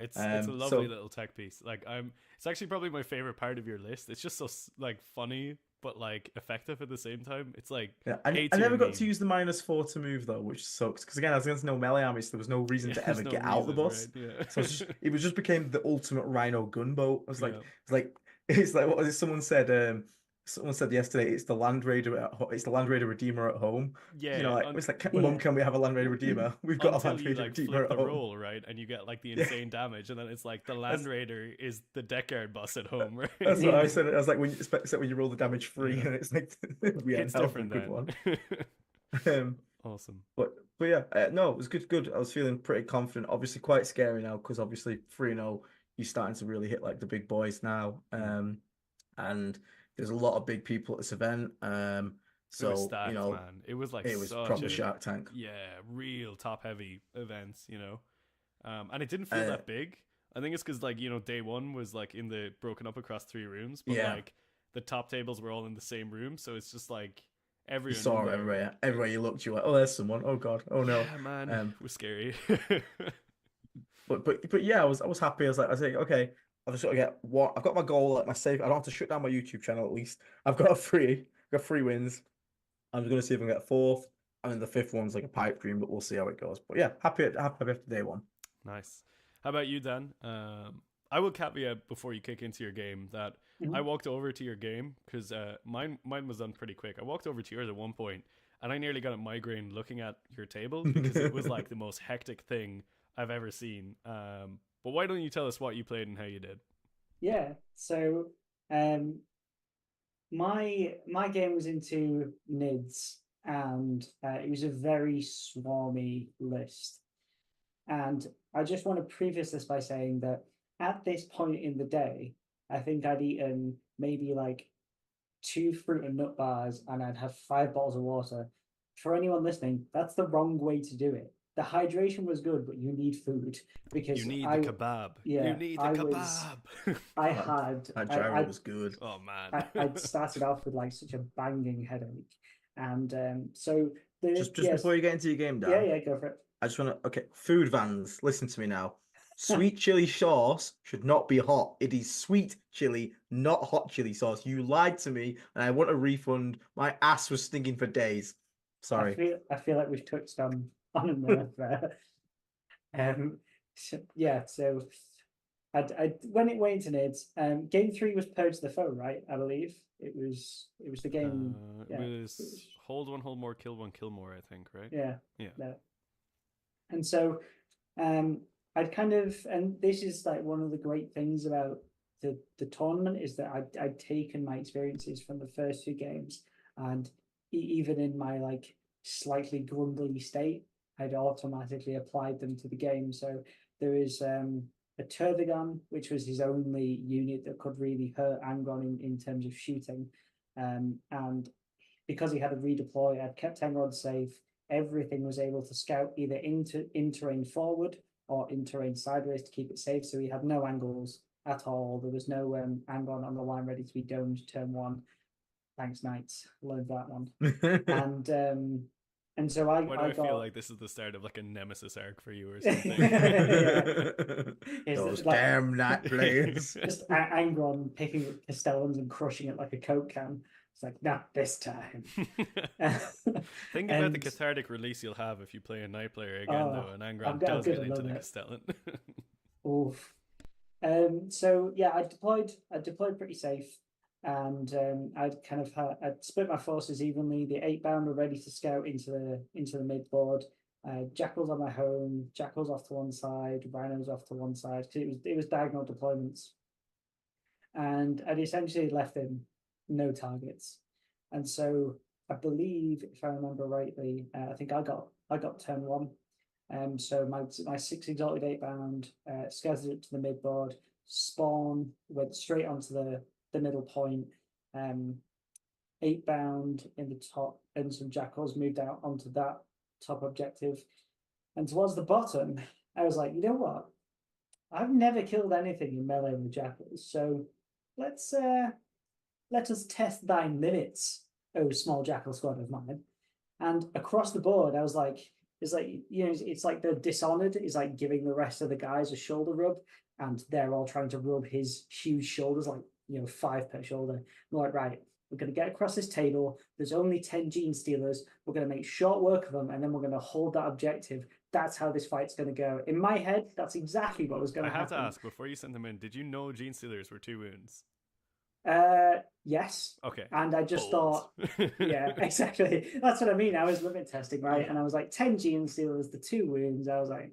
It's a lovely little tech piece. Like it's actually probably my favorite part of your list. It's just so like funny but like effective at the same time. It's like I never got to use the -4 to move though, which sucks because again I was against no melee army, so there was no reason to ever get out the bus. Right? Yeah. So it just became the ultimate Rhino gunboat. I was like, it's like what was it? Someone said yesterday it's the Land Raider Redeemer at home. Yeah, you know, like it's like, Mum, can we have a Land Raider Redeemer? We've got a Land Raider Redeemer at home. Roll, right, and you get like the insane damage, and then it's like the Land Raider is the Deckard boss at home, right? That's what I said. I was like, except when you roll the damage free, and it's like it's different. Good one. Awesome. But yeah, no, it was good. I was feeling pretty confident. Obviously, quite scary now because obviously 3-0, you're starting to really hit like the big boys now. And there's a lot of big people at this event. So it was stacked, man. It was like it was proper Shark Tank. Yeah, real top heavy events, and it didn't feel that big. I think it's because like day one was like in the broken up across 3 rooms, but like the top tables were all in the same room, so it's just like everyone. You saw everywhere. Everywhere you looked, you're like, oh, there's someone. Oh god. Oh no. Yeah, man. It was scary. but yeah, I was happy. I was like, okay. I've just got to get what I've got my goal, like my save. I don't have to shut down my YouTube channel at least. I've got 3 wins. I'm going to see if I can get a 4th, and then the 5th one's like a pipe dream, but we'll see how it goes. But yeah, happy after day 1. Nice. How about you, Dan? I will caveat before you kick into your game that I walked over to your game because mine was done pretty quick. I walked over to yours at one point, and I nearly got a migraine looking at your table because it was like the most hectic thing I've ever seen. But why don't you tell us what you played and how you did? Yeah, so my game was into NIDS, and it was a very swarmy list. And I just want to preface this by saying that at this point in the day, I think I'd eaten maybe like 2 fruit and nut bars, and I'd have 5 bottles of water. For anyone listening, that's the wrong way to do it. The hydration was good, but you need food because you need the kebab. Yeah, you need the kebab. That gyro was good. Oh man, I'd started off with like such a banging headache, and so just before you get into your game, Dan. Yeah, go for it. I just want to food vans. Listen to me now. Sweet chili sauce should not be hot. It is sweet chili, not hot chili sauce. You lied to me, and I want a refund. My ass was stinking for days. Sorry. I feel like we've touched on a nerve there. So I when it went into nids, game 3 was Purge the Foe, right? I believe it was the game. It was hold one, hold more, kill more. I think, right? Yeah, Yeah. no. And so I'd kind of, and this is like one of the great things about the tournament is that I'd taken my experiences from the first 2 games, and even in my like slightly grumbly state, I'd automatically applied them to the game. So there is a Turvigon, which was his only unit that could really hurt Angron in terms of shooting. And because he had a redeploy, I'd kept Angron safe. Everything was able to scout either in terrain forward or in terrain sideways to keep it safe. So he had no angles at all. There was no Angron on the line ready to be domed turn 1. Thanks, Knights. Learned that one. And so I feel like this is the start of like a nemesis arc for you or something? Those damn night blades. Just Angron picking up Castellans and crushing it like a Coke can. It's like, not this time. Think about the cathartic release you'll have if you play a night player again, though, and Angron does get into the Castellan. Oof. So yeah, I deployed pretty safe, and I'd split my forces evenly. The 8-bound were ready to scout into the mid board. Jackals on my home, Jackals off to one side, Rhinos off to one side, because it was diagonal deployments, and I'd essentially left him no targets. And so I believe, if I remember rightly, I think I got turn 1. So my 6 exalted 8-bound scattered it to the mid board. Spawn went straight onto the middle point. 8-bound in the top, and some jackals moved out onto that top objective. And towards the bottom, I was like, you know what? I've never killed anything in melee with jackals, so let us test thy limits, oh small jackal squad of mine. And across the board, I was like, it's like, it's like the Dishonored is like giving the rest of the guys a shoulder rub, and they're all trying to rub his huge shoulders, like 5 per shoulder. I'm like, right, we're going to get across this table. There's only 10 gene stealers. We're going to make short work of them, and then we're going to hold that objective. That's how this fight's going to go. In my head, that's exactly what was going to happen. I have to ask, before you sent them in, did you know gene stealers were 2 wounds? Yes. Okay. And I just thought, yeah, exactly. That's what I mean. I was limit testing, right? And I was like, 10 gene stealers, the 2 wounds. I was like,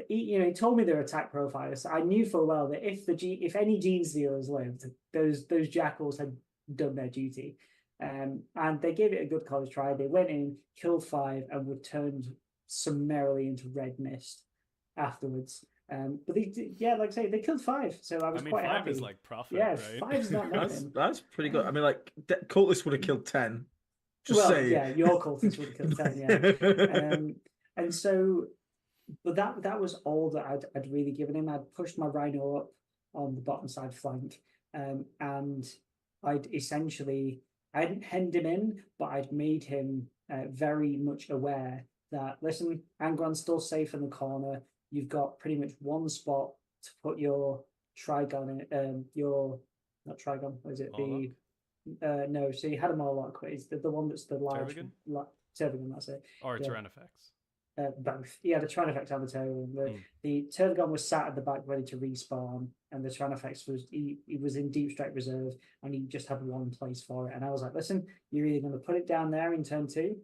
he told me their attack profile, so I knew full well that if any gene stealers lived, those jackals had done their duty. And they gave it a good college try. They went in, killed 5, and were turned summarily into red mist afterwards. But like I say, they killed 5, so I was quite 5 happy. Is like profit, yeah, right? 5's not nothing. That's pretty good. I mean, like cultists would have killed 10. Yeah, your cultists would have killed 10. Yeah, and so, but that was all that I'd really given him. I'd pushed my Rhino up on the bottom side flank, and I'd hadn't hemmed him in, but I'd made him very much aware that, listen, Angron's still safe in the corner. You've got pretty much one spot to put your Trigon in, not Trigon, what is it? Morlock? No, so you had a Morlock, but it's the one that's the large Tervigon, that's it. Or Tyrannofex. Both. He had a Tyrannofex and the Tervigon. The Tervigon was sat at the back ready to respawn, and the Tyrannofex he was in Deep Strike Reserve, and he just had one place for it. And I was like, listen, you're either going to put it down there in turn 2,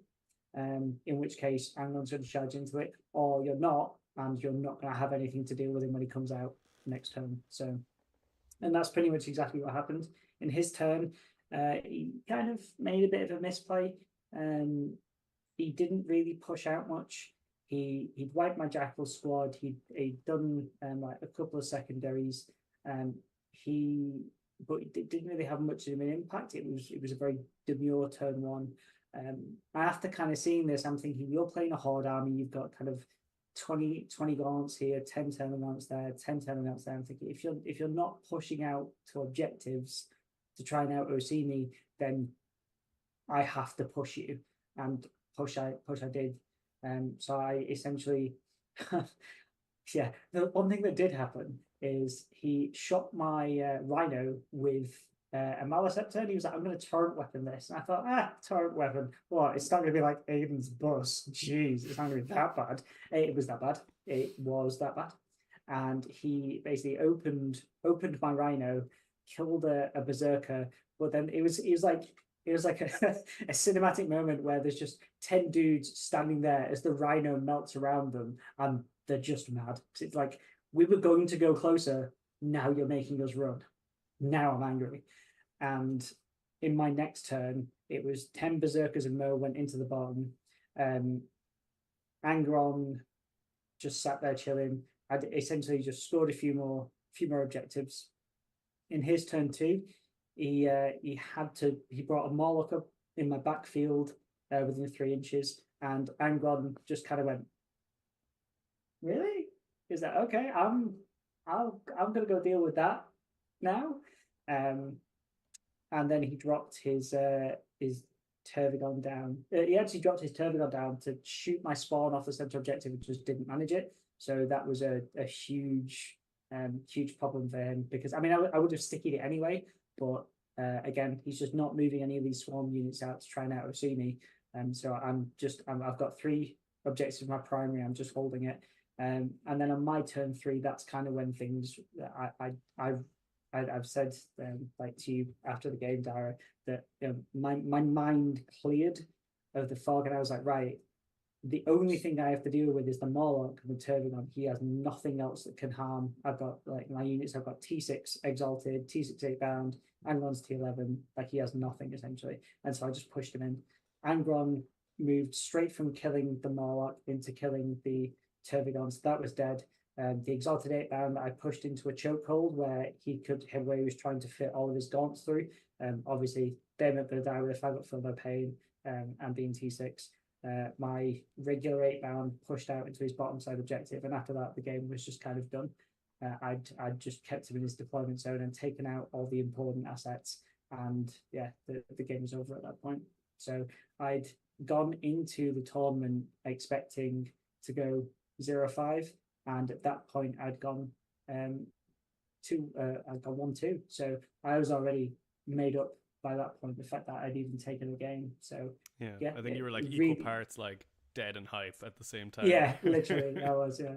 in which case Angron's going to charge into it, or you're not, and you're not going to have anything to deal with him when he comes out next turn. So, and that's pretty much exactly what happened. In his turn, he kind of made a bit of a misplay. He didn't really push out much. He'd wiped my Jackal squad. He'd done like a couple of secondaries. But it didn't really have much of an impact. It was a very demure turn 1. After kind of seeing this, I'm thinking, you're playing a Horde army. You've got kind of 20 gaunts here, 10 gaunts there, 10 gaunts there. I'm thinking, if you're not pushing out to objectives to try and out OC me, then I have to push you, and push I did. So I essentially, the one thing that did happen is he shot my Rhino with a Maliceptor, and he was like, I'm going to torrent weapon this. And I thought, torrent weapon. What? It's not going to be like Aiden's bus. Jeez, it's not going to be that bad. It was that bad. It was that bad. And he basically opened my Rhino, killed a Berserker, but then it was like a cinematic moment where there's just 10 dudes standing there as the Rhino melts around them, and they're just mad. It's like, we were going to go closer, now you're making us run. Now I'm angry. And in my next turn, it was 10 Berserkers and Mo went into the bottom. Angron just sat there chilling. I'd essentially just scored a few more objectives. In his turn 2, he brought a Morlock up in my backfield within 3 inches, and Angron just kind of went, really? Is that okay? I'm gonna go deal with that now. And then he dropped his Tervigon down. He actually dropped his Tervigon down to shoot my spawn off the center objective and just didn't manage it. So that was a huge problem for him, because I mean I would have stickied it anyway, but again, he's just not moving any of these swarm units out to try and out see me. So I've got 3 objectives in my primary. I'm just holding it. And then on my turn 3, that's kind of when things I've said like to you after the game, Dara, that my mind cleared of the fog, and I was like, right, the only thing I have to deal with is the Morlock and the Tervigon. He has nothing else that can harm. I've got like my units. I've got T6 Exalted, T6 8 bound, Angron's T11. Like, he has nothing essentially, and so I just pushed him in. Angron moved straight from killing the Morlock into killing the Tervigon, so that was dead. The Exalted 8 bound I pushed into a chokehold where he was trying to fit all of his gaunts through. Obviously, they're not going to die with if I got feel no pain and being T6. My regular 8 bound pushed out into his bottom side objective, and after that, the game was just kind of done. I'd just kept him in his deployment zone and taken out all the important assets, and yeah, the game was over at that point. So I'd gone into the tournament expecting to go 0-5. And at that point, I'd gone 1-2. So I was already made up by that point, the fact that I'd even taken a game. So yeah, I think you were like equal really, parts like dead and hype at the same time. Yeah, literally, I was. Yeah.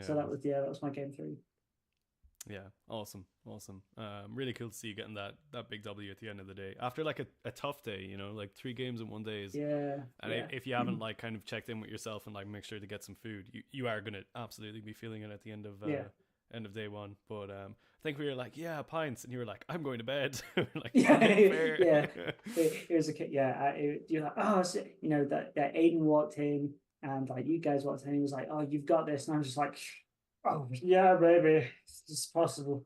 So that was my game 3. Yeah, awesome. Really cool to see you getting that big W at the end of the day after like a tough day. Like 3 games in one day is. Yeah. And if you haven't like kind of checked in with yourself and like make sure to get some food, you are gonna absolutely be feeling it at the end of day 1. But I think we were like, yeah, pints, and you were like, I'm going to bed. Like, yeah. It was you're like, oh, so, that Aiden walked in and like you guys walked in, and he was like, oh, you've got this, and I was just like, oh yeah, baby, it's possible.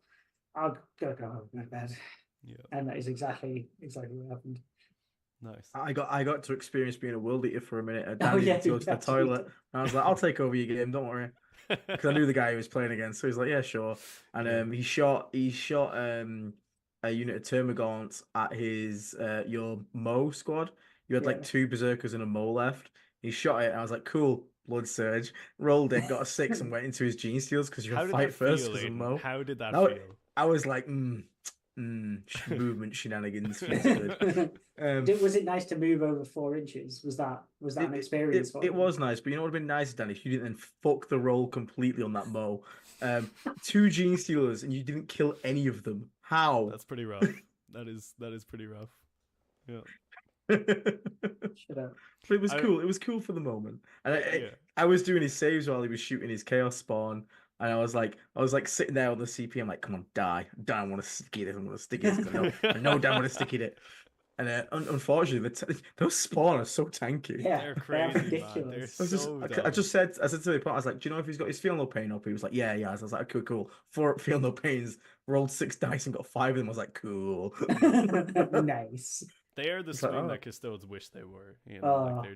I'll go home to bed. Yeah, and that is exactly what happened. Nice. I got to experience being a world eater for a minute. Danny to go to the toilet, and I was like, I'll take over your game, don't worry, because I knew the guy he was playing against. So he's like, yeah, sure. And he shot a unit of Termagants at his your Mo squad. You had like 2 Berserkers and a Mo left. He shot it, and I was like, cool. Blood surge, rolled it, got a 6, and went into his gene steals because you're fight first because of Mo. How did that feel? I was like, movement shenanigans. Feels good. Was it nice to move over 4 inches? Was that an experience? It was nice, but you know what would have been nice, Dan, if you didn't then fuck the roll completely on that Mo. 2 gene stealers and you didn't kill any of them. How? That's pretty rough. That is pretty rough. Yeah. But it was cool. It was cool for the moment, and I was doing his saves while he was shooting his chaos spawn, and I was like sitting there on the CP. I'm like, come on, die! I want to stick it. I want to stick it. I know Dan want to stick it. And unfortunately, those spawn are so tanky. Yeah, they're crazy, ridiculous. Man. I said to the part, I was like, do you know if he's got his feel no pain up? He was like, yeah. So I was like, cool. 4 feel no pains. Rolled 6 dice and got 5 of them. I was like, cool. Nice. They are the swing that Custodes wish they were. They're wild.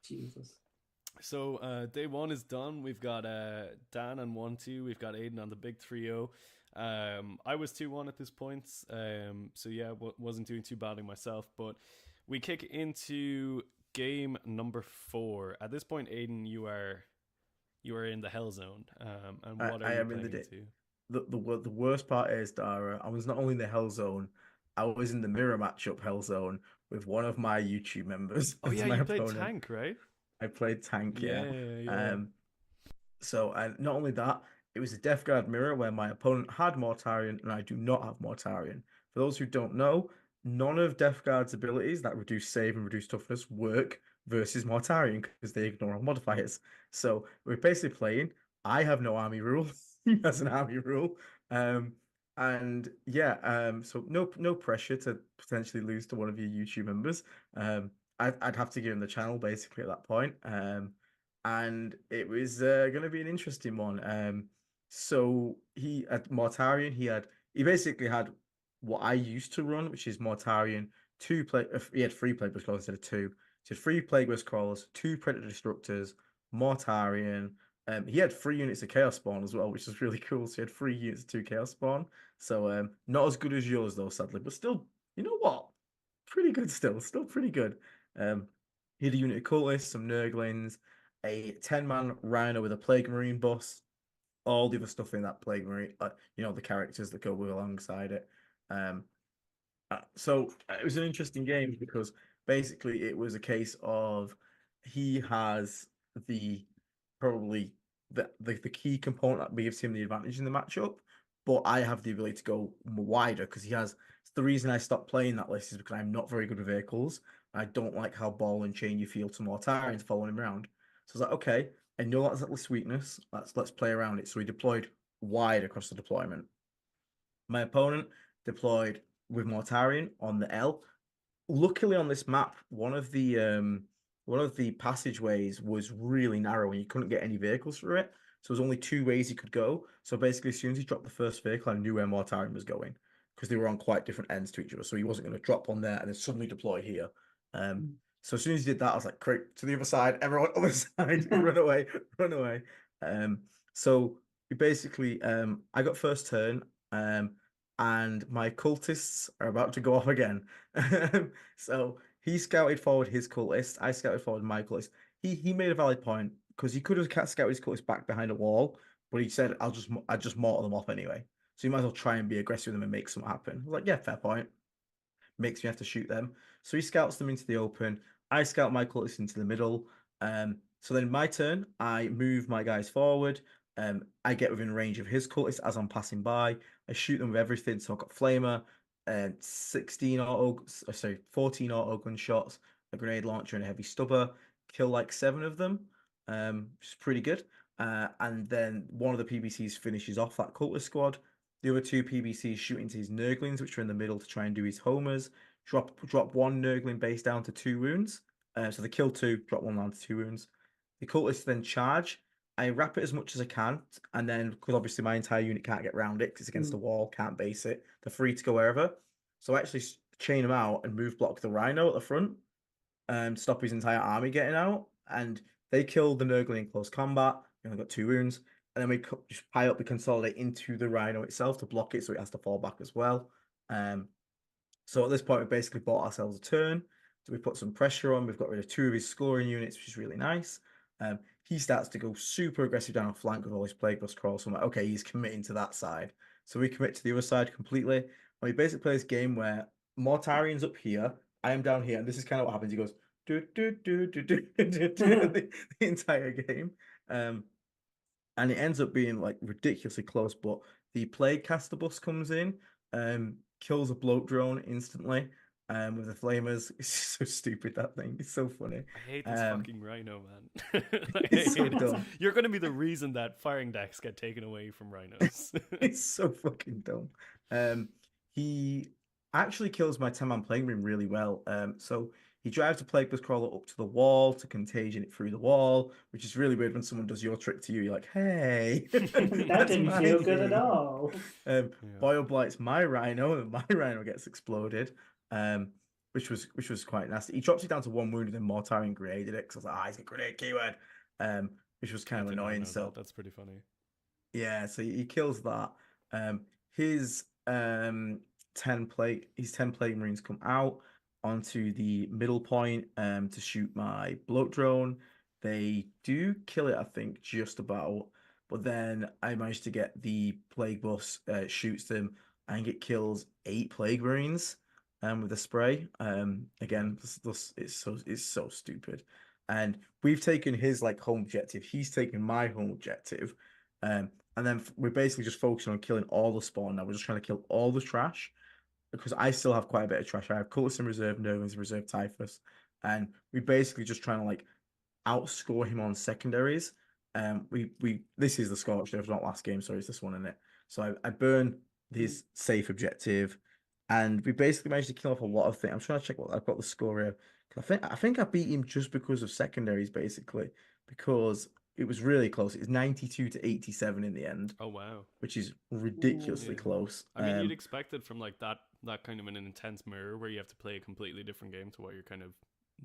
Jesus. So day 1 is done. We've got Dan on 1-2. We've got Aiden on the big 3-0. I was 2-1 at this point. So yeah, wasn't doing too badly myself. But we kick into game number 4. At this point, Aiden, you are in the hell zone. And what are you playing into? the worst part is, Dara, I was not only in the Hell Zone, I was in the mirror matchup Hell Zone with one of my YouTube members Oh as yeah, my you played opponent. tank, right? I played tank, yeah. Yeah, yeah. Um, so and not only that, it was a Death Guard mirror where my opponent had Mortarion and I do not have Mortarion. For those who don't know, none of Death Guard's abilities that reduce save and reduce toughness work versus Mortarion because they ignore all modifiers. So we're basically playing. I have no army rule. He has an army rule. Um, and yeah, so no pressure to potentially lose to one of your YouTube members. I'd have to give him the channel basically at that point. And it was going to be an interesting one. So he at Mortarion, he basically had what I used to run, which is Mortarion, he had three Plague Crawlers instead of two. So he had three Plague Crawlers, two Predator Destructors, Mortarion. He had three units of Chaos Spawn as well, which is really cool. So he had three units of two Chaos Spawn. So not as good as yours though, sadly, but still, you know what? Pretty good still pretty good. He had a unit of Cultists, some Nurglings, a 10-man Rhino with a Plague Marine boss, all the other stuff in that Plague Marine, the characters that go with alongside it. Um, so it was an interesting game because basically it was a case of he has the probably the key component that gives him the advantage in the matchup, but I have the ability to go wider because he has. The reason I stopped playing that list is because I'm not very good with vehicles. I don't like how ball and chain you feel to Mortarions following him around. So I was like, okay, I know that's at least weakness. Let's play around it. So he deployed wide across the deployment. My opponent deployed with Mortarion on the L. Luckily on this map, one of the passageways was really narrow and you couldn't get any vehicles through it. So there's only two ways he could go. So basically, as soon as he dropped the first vehicle, I knew where Mortarion was going because they were on quite different ends to each other. So he wasn't going to drop on there and then suddenly deploy here. So as soon as he did that, I was like, "Great, to the other side, everyone other side, run away, run away." So we basically, I got first turn. And my cultists are about to go off again. So he scouted forward his cultist. I scouted forward my cultist. He made a valid point because he could have scouted his cultist back behind a wall, but he said, I just mortar them off anyway. So you might as well try and be aggressive with them and make something happen." I was like, yeah, fair point. Makes me have to shoot them. So he scouts them into the open. I scout my cultists into the middle. So then my turn, I move my guys forward. I get within range of his cultists as I'm passing by. I shoot them with everything. So I've got flamer, 14 auto gunshots, a grenade launcher, and a heavy stubber. Kill like 7 of them, which is pretty good. And then one of the PBCs finishes off that cultist squad. The other two PBCs shoot into his Nurglings, which are in the middle to try and do his homers. Drop one Nurgling base down to 2 wounds. So they kill 2, drop 1 down to 2 wounds. The cultists then charge. I wrap it as much as I can, and then because obviously my entire unit can't get around it because it's against the wall, can't base it. They're free to go wherever. So I actually chain them out and move block the Rhino at the front, stop his entire army getting out, and they kill the Nurgling in close combat. We only got 2 wounds, and then we just pile up, we consolidate into the Rhino itself to block it, so it has to fall back as well. So at this point, we basically bought ourselves a turn. So we put some pressure on. We've got rid of 2 of his scoring units, which is really nice. He starts to go super aggressive down a flank with all his Plague Bus crawls. So I'm like, okay, he's committing to that side. So we commit to the other side completely. And we basically play this game where Mortarion's up here, I am down here, and this is kind of what happens. He goes do do do do do do the entire game. And it ends up being like ridiculously close, but the Plague Caster bus comes in, kills a bloat drone instantly, with the flamers. It's so stupid, that thing. It's so funny. I hate this fucking Rhino, man. I It's so hate it. dumb. You're going to be the reason that firing decks get taken away from Rhinos. It's so fucking dumb. He actually kills my 10-man Plague Marine really well. So he drives the Plague Bus Crawler up to the wall to contagion it through the wall, which is really weird when someone does your trick to you. You're like, hey, That that's didn't my feel good at game. all. Yeah. Boyle blights my Rhino, and my Rhino gets exploded, which was quite nasty. He drops it down to 1 wound, and then Mortarion grenaded it because I was like, he's got grenade keyword, which was kind I of did not annoying. know So that. That's pretty funny. yeah, so he kills that. His 10 plague marines come out onto the middle point to shoot my bloat drone. They do kill it, I think, just about. but then I managed to get the plague bus, shoots them, and it kills 8 plague marines with a spray. Again, it's so stupid. And we've taken his like home objective. He's taken my home objective. And then we're basically just focusing on killing all the spawn now. We're just trying to kill all the trash because I still have quite a bit of trash. I have Cultists in reserve, Nervins in reserve, Typhus, and we basically just trying to like outscore him on secondaries. We this is the Scorched Earth, not last game, sorry, it's this one in it. So I burn his safe objective, and we basically managed to kill off a lot of things. I'm trying to check what I've got the score here. I think I beat him just because of secondaries, basically, because it was really close. It was 92 to 87 in the end. Oh wow, which is ridiculously close. I mean, you'd expect it from like that kind of an intense mirror where you have to play a completely different game to what you're kind of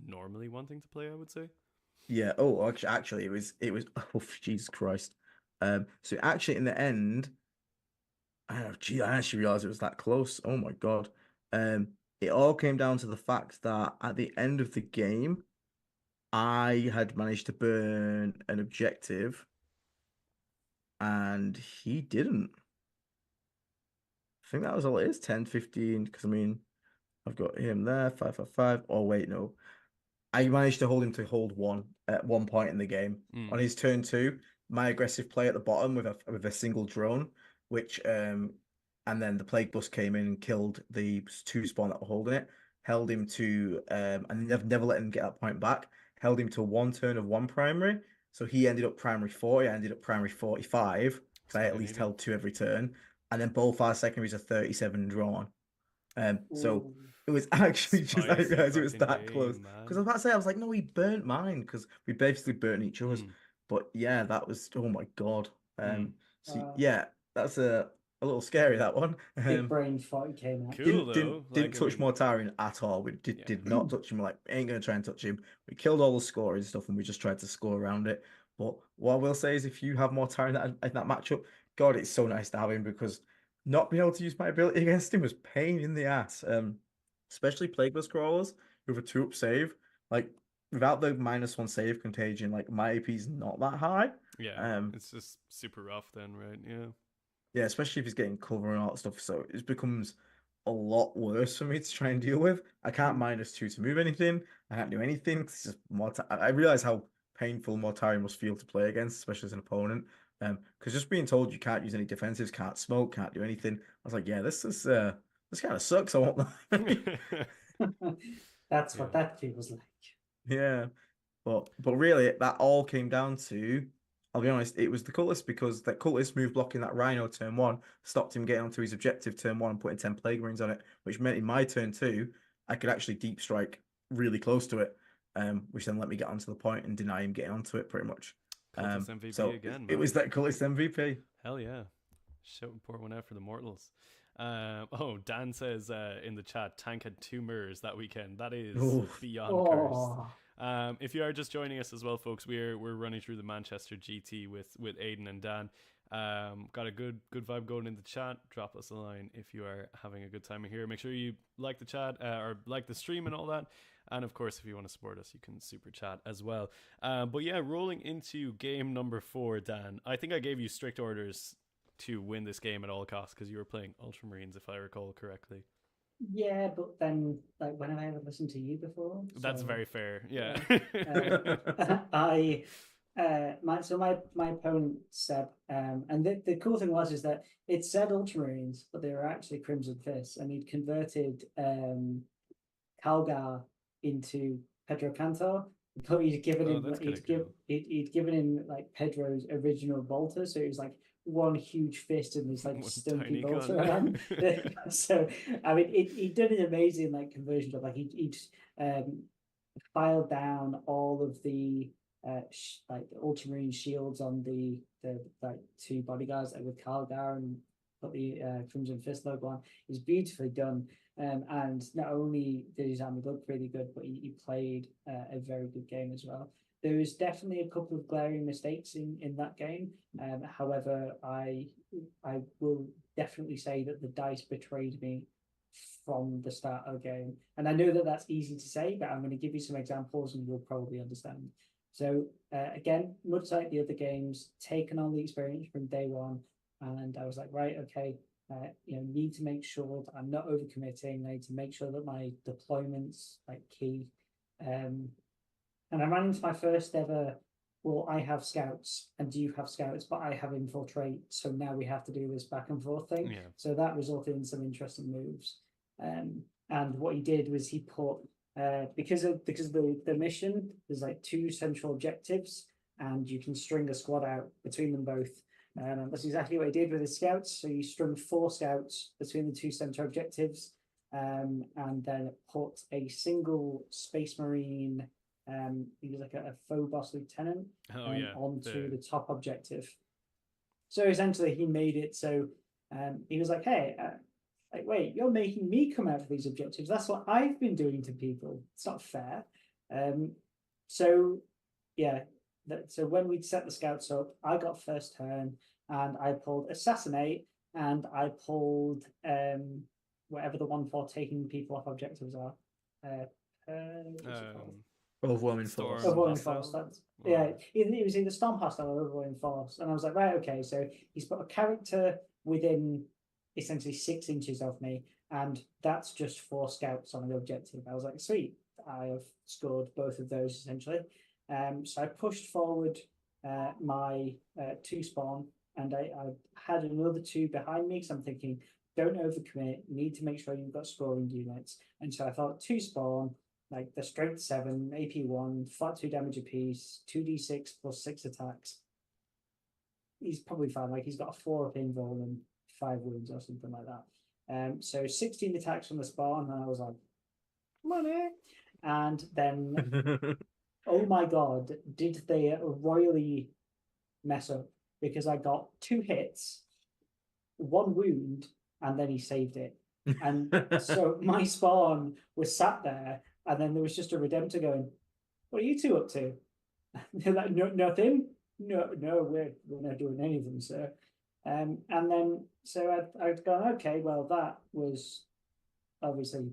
normally wanting to play, I would say. Yeah. Oh, actually, it was. Oh, Jesus Christ. So actually, in the end, I actually realized it was that close. Oh my God. It all came down to the fact that at the end of the game, I had managed to burn an objective, and he didn't. I think that was all it is, 10, 15, because I mean, I've got him there, 5, 5, 5. Oh, wait, no. I managed to hold him to hold 1 at one point in the game. On his turn 2, my aggressive play at the bottom with a single drone, which and then the plague bus came in and killed the 2 spawn that were holding it, held him to and never let him get that point back, held him to 1 turn of 1 primary. So he ended up primary 40, I ended up primary 45, because I at least held 2 every turn. And then both our secondaries are 37 drawn. So it was actually just I realized it was that close. Because I was about to say, I was like, no, he burnt mine because we basically burnt each other's. But yeah, that was, oh my God. So yeah, that's a little scary, that one. Big brain fight came out. Cool, didn't touch Mortarion at all. We did not touch him. Like, ain't gonna try and touch him. We killed all the score and stuff, and we just tried to score around it. But what I will say is, if you have Mortarion in that matchup, God, it's so nice to have him, because not being able to use my ability against him was pain in the ass. Especially Plague Bus crawlers with a 2-up save. Like, without the -1 save contagion, like, my AP's not that high. Yeah, it's just super rough then, right? Yeah. Yeah, especially if he's getting cover and all that stuff. So it becomes a lot worse for me to try and deal with. I can't -2 to move anything. I can't do anything. It's just I realize how painful Mortarion must feel to play against, especially as an opponent. Because just being told you can't use any defensives, can't smoke, can't do anything, I was like, yeah, this kind of sucks. I won't lie. That's what that feels like. Yeah, but really, that all came down to, I'll be honest, it was the cultist, because that cultist move blocking that Rhino turn 1 stopped him getting onto his objective turn 1 and putting 10 plague marines on it, which meant in my turn 2 I could actually deep strike really close to it, which then let me get onto the point and deny him getting onto it pretty much. Cultist MVP so again. It was that cultist MVP. Hell yeah! Shout and pour one out for the mortals. Dan says in the chat, Tank had 2 mirrors that weekend. That is beyond cursed. If you are just joining us as well, folks, we're running through the Manchester GT with Aiden and Dan. Got a good vibe going in the chat. Drop us a line if you are having a good time here. Make sure you like the chat or like the stream and all that. And of course, if you want to support us, you can super chat as well. But yeah, rolling into game number 4, Dan. I think I gave you strict orders to win this game at all costs because you were playing Ultramarines, if I recall correctly. Yeah, but then, like, when have I ever listened to you before? That's very fair. Yeah. My opponent said, and the cool thing was that it said Ultramarines, but they were actually Crimson Fists, and he'd converted Calgar into Pedro Cantor, but he'd given him like Pedro's original bolter, so it was like one huge fist and this like stumpy bolter around. So I mean, he did an amazing like conversion job. Like he filed down all of the like Ultramarine shields on the like 2 bodyguards with Calgar and put the Crimson Fist logo on. It's beautifully done. And not only did his army look really good, but he played a very good game as well. There was definitely a couple of glaring mistakes in that game. However, I will definitely say that the dice betrayed me from the start of the game. And I know that that's easy to say, but I'm going to give you some examples and you'll probably understand. So again, much like the other games, taken on the experience from day one, and I was like, right, okay, need to make sure that I'm not overcommitting. I need to make sure that my deployment's like key. And I ran into my first ever. Well, I have scouts, and you have scouts, but I have infiltrate. So now we have to do this back and forth thing. Yeah. So that resulted in some interesting moves. And what he did was he put because of the mission, there's like 2 central objectives, and you can string a squad out between them both. And that's exactly what he did with his scouts. So you strung 4 scouts between the 2 central objectives, and then put a single Space Marine. He was like a Phobos lieutenant onto the top objective. So essentially, he made it so he was like, "Hey, like, wait, you're making me come out for these objectives. That's what I've been doing to people. It's not fair." So yeah, so when we'd set the scouts up, I got first turn, and I pulled assassinate, and I pulled whatever the one for taking people off objectives are. Overwhelming force. Overwhelming force. Yeah, it was either Storm Hostile or Overwhelming force, and I was like, right, okay. So he's put a character within essentially 6 inches of me, and that's just 4 scouts on the objective. I was like, sweet, I have scored both of those essentially. So I pushed forward my 2 spawn, and I had another 2 behind me because I'm thinking, don't overcommit. You need to make sure you've got scoring units. And so I thought 2 spawn, like the strength 7, AP 1, flat 2 damage apiece, 2d6 plus 6 attacks. He's probably fine. Like he's got a 4 up invul and 5 wounds or something like that. So 16 attacks from the spawn, and I was like, money. And then, oh my god, did they royally mess up? Because I got 2 hits, 1 wound, and then he saved it. And so my spawn was sat there, and then there was just a Redemptor going, "What are you 2 up to?" They're like, "No, nothing. No, we're not doing anything, sir." And then so I'd gone, okay, well that was obviously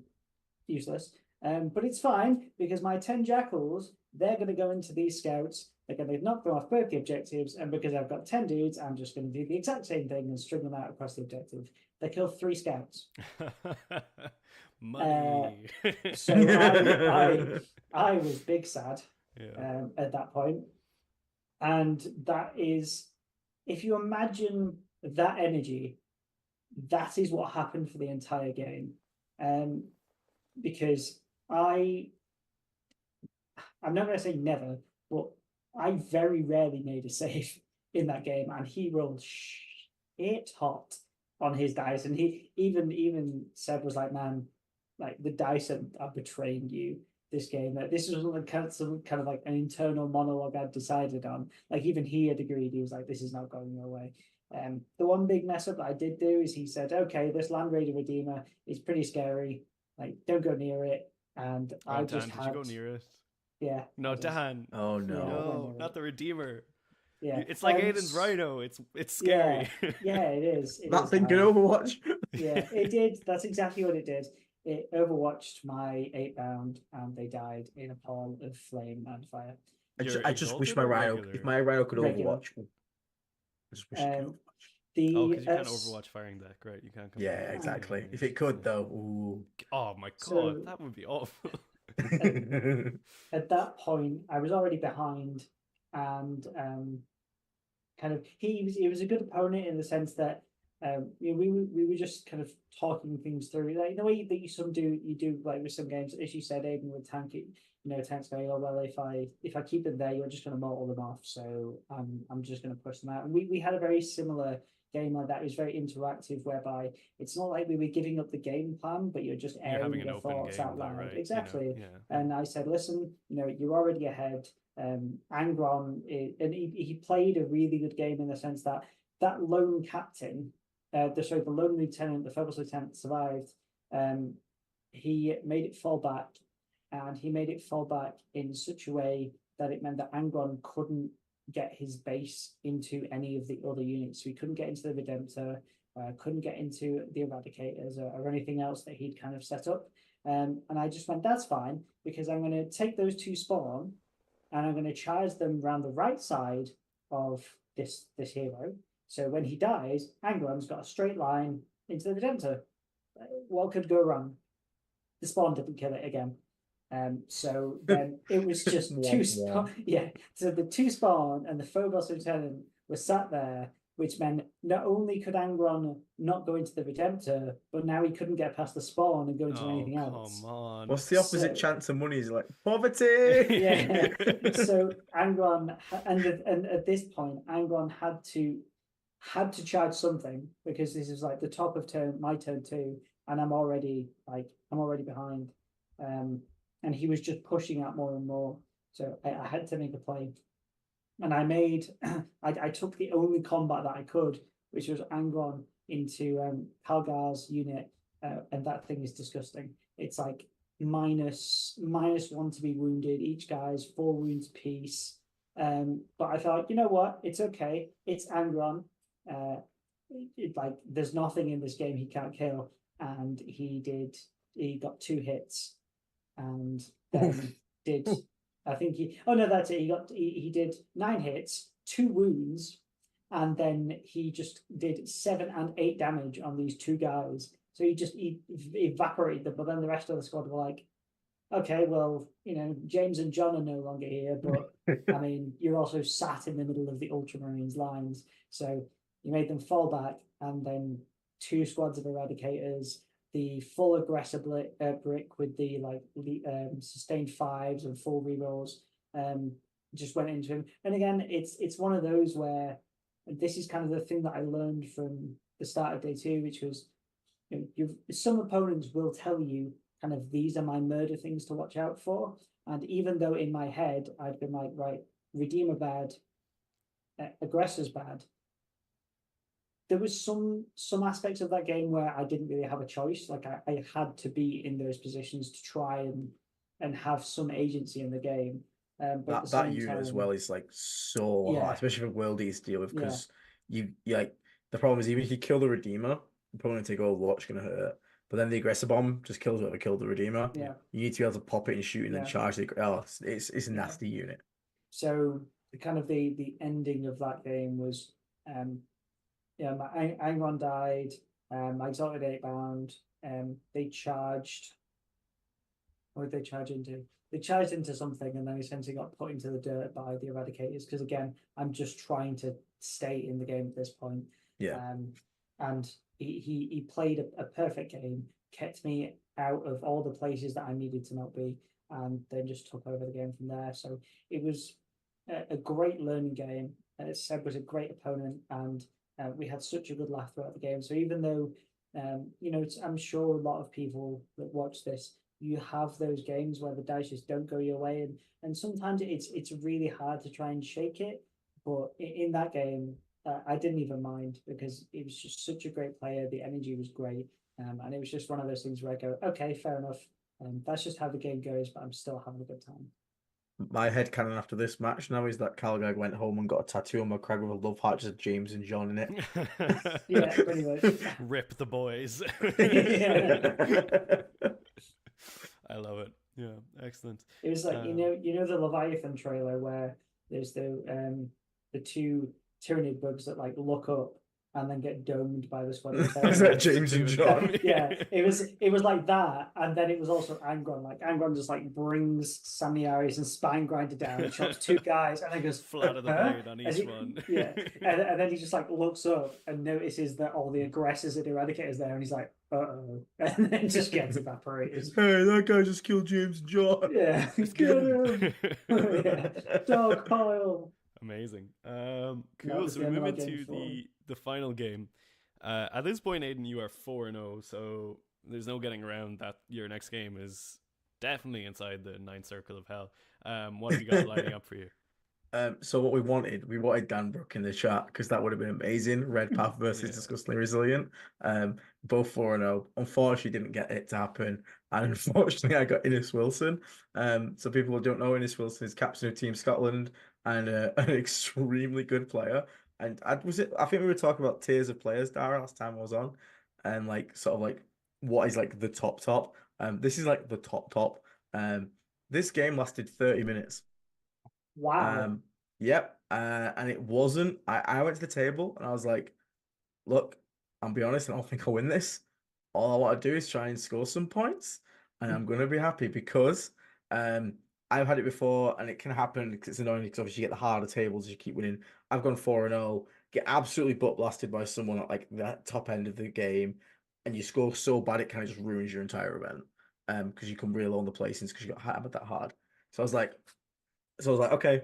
useless. But it's fine because my 10 jackals, they're going to go into these scouts. They're going to knock them off both the objectives, and because I've got 10 dudes, I'm just going to do the exact same thing and string them out across the objective. They kill 3 scouts. Money. So I was big sad at that point. And that is, if you imagine that energy, that is what happened for the entire game. Because I'm not going to say never, but I very rarely made a save in that game, and he rolled shit hot on his dice, and he even Seb was like, "Man, like the dice are betraying you this game. Like, this was some kind of like an internal monologue I'd decided on. Like even he had agreed. He was like, this is not going your way." The one big mess up that I did do is he said, "Okay, this Land Raider Redeemer is pretty scary. Like, don't go near it." And I just did you go near it? Yeah. No, Dan. Oh no. No, not the Redeemer. Yeah. It's like Aiden's Rhino. It's scary. Yeah, it is. That thing can Overwatch. Yeah, it did. That's exactly what it did. It overwatched my 8-bound, and they died in a pile of flame and fire. I just wish my Rhino, if my Rhino could Overwatch. I just wish it could Overwatch. Because you can't Overwatch firing deck, right? You can't. Yeah, exactly. If it could, though. Ooh. Oh my god, that would be awful. At that point, I was already behind, and kind of he was a good opponent in the sense that we were just kind of talking things through, like the way that you do like with some games, as you said, Aiden, with tanks going, "Oh well, if I keep them there, you're just going to mortal them off, so I'm just going to push them out." And we had a very similar game like that. It was very interactive, whereby it's not like we were giving up the game plan, but you're just airing your thoughts out loud. Right? Exactly. And I said, "Listen, you're already ahead." Angron, and he played a really good game in the sense that lone captain, the lone lieutenant, the Phobos lieutenant survived. He made it fall back, and he made it fall back in such a way that it meant that Angron couldn't get his base into any of the other units. So he couldn't get into the Redemptor, couldn't get into the Eradicators or anything else that he'd kind of set up. And I just went, that's fine, because I'm going to take those 2 spawn, and I'm going to charge them around the right side of this hero. So when he dies, Angron's got a straight line into the Redemptor. What could go wrong? The spawn didn't kill it again. So then it was just two spawn. Yeah. So the two spawn and the Phobos Lieutenant were sat there, which meant not only could Angron not go into the Redemptor, but now he couldn't get past the spawn and go into anything else. Come on. What's the opposite chance of money? Is like poverty. Yeah. So Angron, and at this point, Angron had to charge something, because this is like the top of my turn 2, and I'm already behind. And he was just pushing out more and more. So I had to make a play. And I took the only combat that I could, which was Angron into Calgar's unit, and that thing is disgusting. It's like -1 to be wounded. Each guy's 4 wounds apiece. But I thought, you know what? It's okay. It's Angron. There's nothing in this game he can't kill, and he got 2 hits, and then did I think that's it. He did 9 hits, 2 wounds, and then he just did 7 and 8 damage on these 2 guys. So he evaporated them, but then the rest of the squad were like, okay, well, James and John are no longer here, but I mean, you're also sat in the middle of the Ultramarines lines. So you made them fall back, and then 2 squads of Eradicators, the full aggressor brick with the sustained 5s and full rerolls, just went into him. And again, it's one of those where this is kind of the thing that I learned from the start of day 2, which was, some opponents will tell you kind of, these are my murder things to watch out for. And even though in my head I'd been like, right, Redeemer bad, aggressor's bad, there was some aspects of that game where I didn't really have a choice. Like I had to be in those positions to try and have some agency in the game. But that unit as well is like so hard, especially for worldies to deal with, because you like, the problem is, even if you kill the Redeemer, the opponent take Overwatch gonna hurt. But then the aggressor bomb just kills whoever killed the Redeemer. Yeah. You need to be able to pop it and shoot and then charge the. Oh, it's a nasty unit. So the ending of that game was, my Angron died. My Exalted 8-bound. They charged. What did they charge into? They charged into something, and then essentially got put into the dirt by the Eradicators. Because again, I'm just trying to stay in the game at this point. Yeah. And he played a perfect game, kept me out of all the places that I needed to not be, and then just took over the game from there. So it was a great learning game. Seb was a great opponent, and we had such a good laugh throughout the game. So even though, I'm sure a lot of people that watch this, you have those games where the dice just don't go your way, and sometimes it's really hard to try and shake it. But in that game, I didn't even mind, because it was just such a great player. The energy was great, and it was just one of those things where I go, okay, fair enough. That's just how the game goes, but I'm still having a good time. My headcanon after this match now is that Calgag went home and got a tattoo on my crag with a love heart, just James and John in it. Yeah, pretty much. Rip the boys. I love it. Yeah, excellent. It was like, the Leviathan trailer where there's the 2 Tyranid bugs that look up and then get domed by the squad. Is that James and John? Yeah, it was like that, and then it was also Angron. Like Angron just brings Samniaris and spine grinder down and shots 2 guys, and then goes flat of the blade on each one. Yeah, and then he just looks up and notices that all the aggressors and Eradicators there, and he's like, uh-oh, and then just gets evaporated. Hey, that guy just killed James and John. Yeah, get him. Yeah. Dog pile. Amazing. Cool. So we move into the final game. At this point, Aiden, you are 4-0, so there's no getting around that your next game is definitely inside the 9th circle of hell. What have you got lining up for you? So what we wanted Danbrook in the chat, because that would have been amazing. Red Path versus Disgustingly Resilient. Both 4-0. Unfortunately, didn't get it to happen, and unfortunately, I got Innes Wilson. So people who don't know, Innes Wilson is captain of Team Scotland and an extremely good player. And I think we were talking about tiers of players, Dara, last time I was on, and what is the top. This is the top. This game lasted 30 minutes. Wow. Yep. And it wasn't. I went to the table and I was like, look, I'll be honest, I don't think I'll win this. All I want to do is try and score some points, and I'm going to be happy because um, I've had it before, and it can happen because it's annoying because obviously you get the harder tables as you keep winning. I've gone 4-0, get absolutely butt blasted by someone at like the top end of the game, and you score so bad it kind of just ruins your entire event. Because you come really low on the placings because you got hammered that hard. So I was like, okay,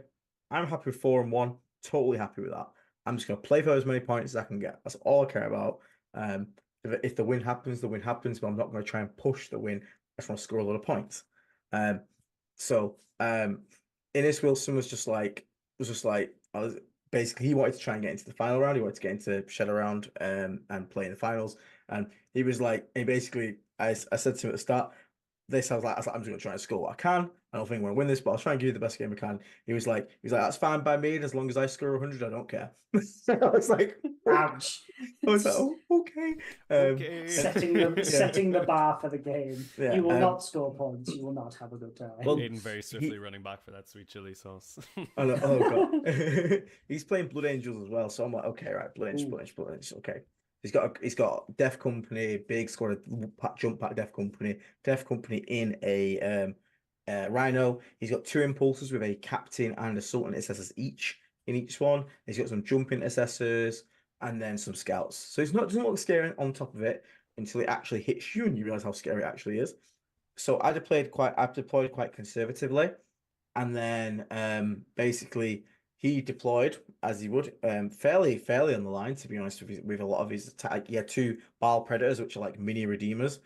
I'm happy with 4-1, totally happy with that. I'm just gonna play for as many points as I can get. That's all I care about. Um, if the win happens, the win happens, but I'm not gonna try and push the win. I just want to score a lot of points. Um, so Innes Wilson was just like I was basically he wanted to try and get into the final round. He wanted to get into Shadow round and play in the finals. And he was like, he basically I said to him at the start, I was like, I'm just gonna try and score what I can. I don't think I'm gonna win this, but I'll try and give you the best game I can. He was like, that's fine by me, and as long as I score 100, I don't care. I was like, Ouch. I was like, oh, okay. Okay. Setting the bar for the game. Yeah, You will not score points. You will not have a good time. Well, Aiden very swiftly running back for that sweet chili sauce. oh god, he's playing Blood Angels as well, so I'm like, okay, right, Blood Angels, okay. He's got Def Company, big squad of jump pack Def Company in a Rhino. He's got 2 impulsors with a captain and a sultan assessors each in each one. He's got some jumping assessors and then some scouts. So it's not doesn't look scary on top of it until it actually hits you and you realize how scary it actually is. So I've deployed quite conservatively, and then basically he deployed as he would fairly on the line, to be honest with a lot of his attack. He had 2 Baal Predators, which are like mini redeemers,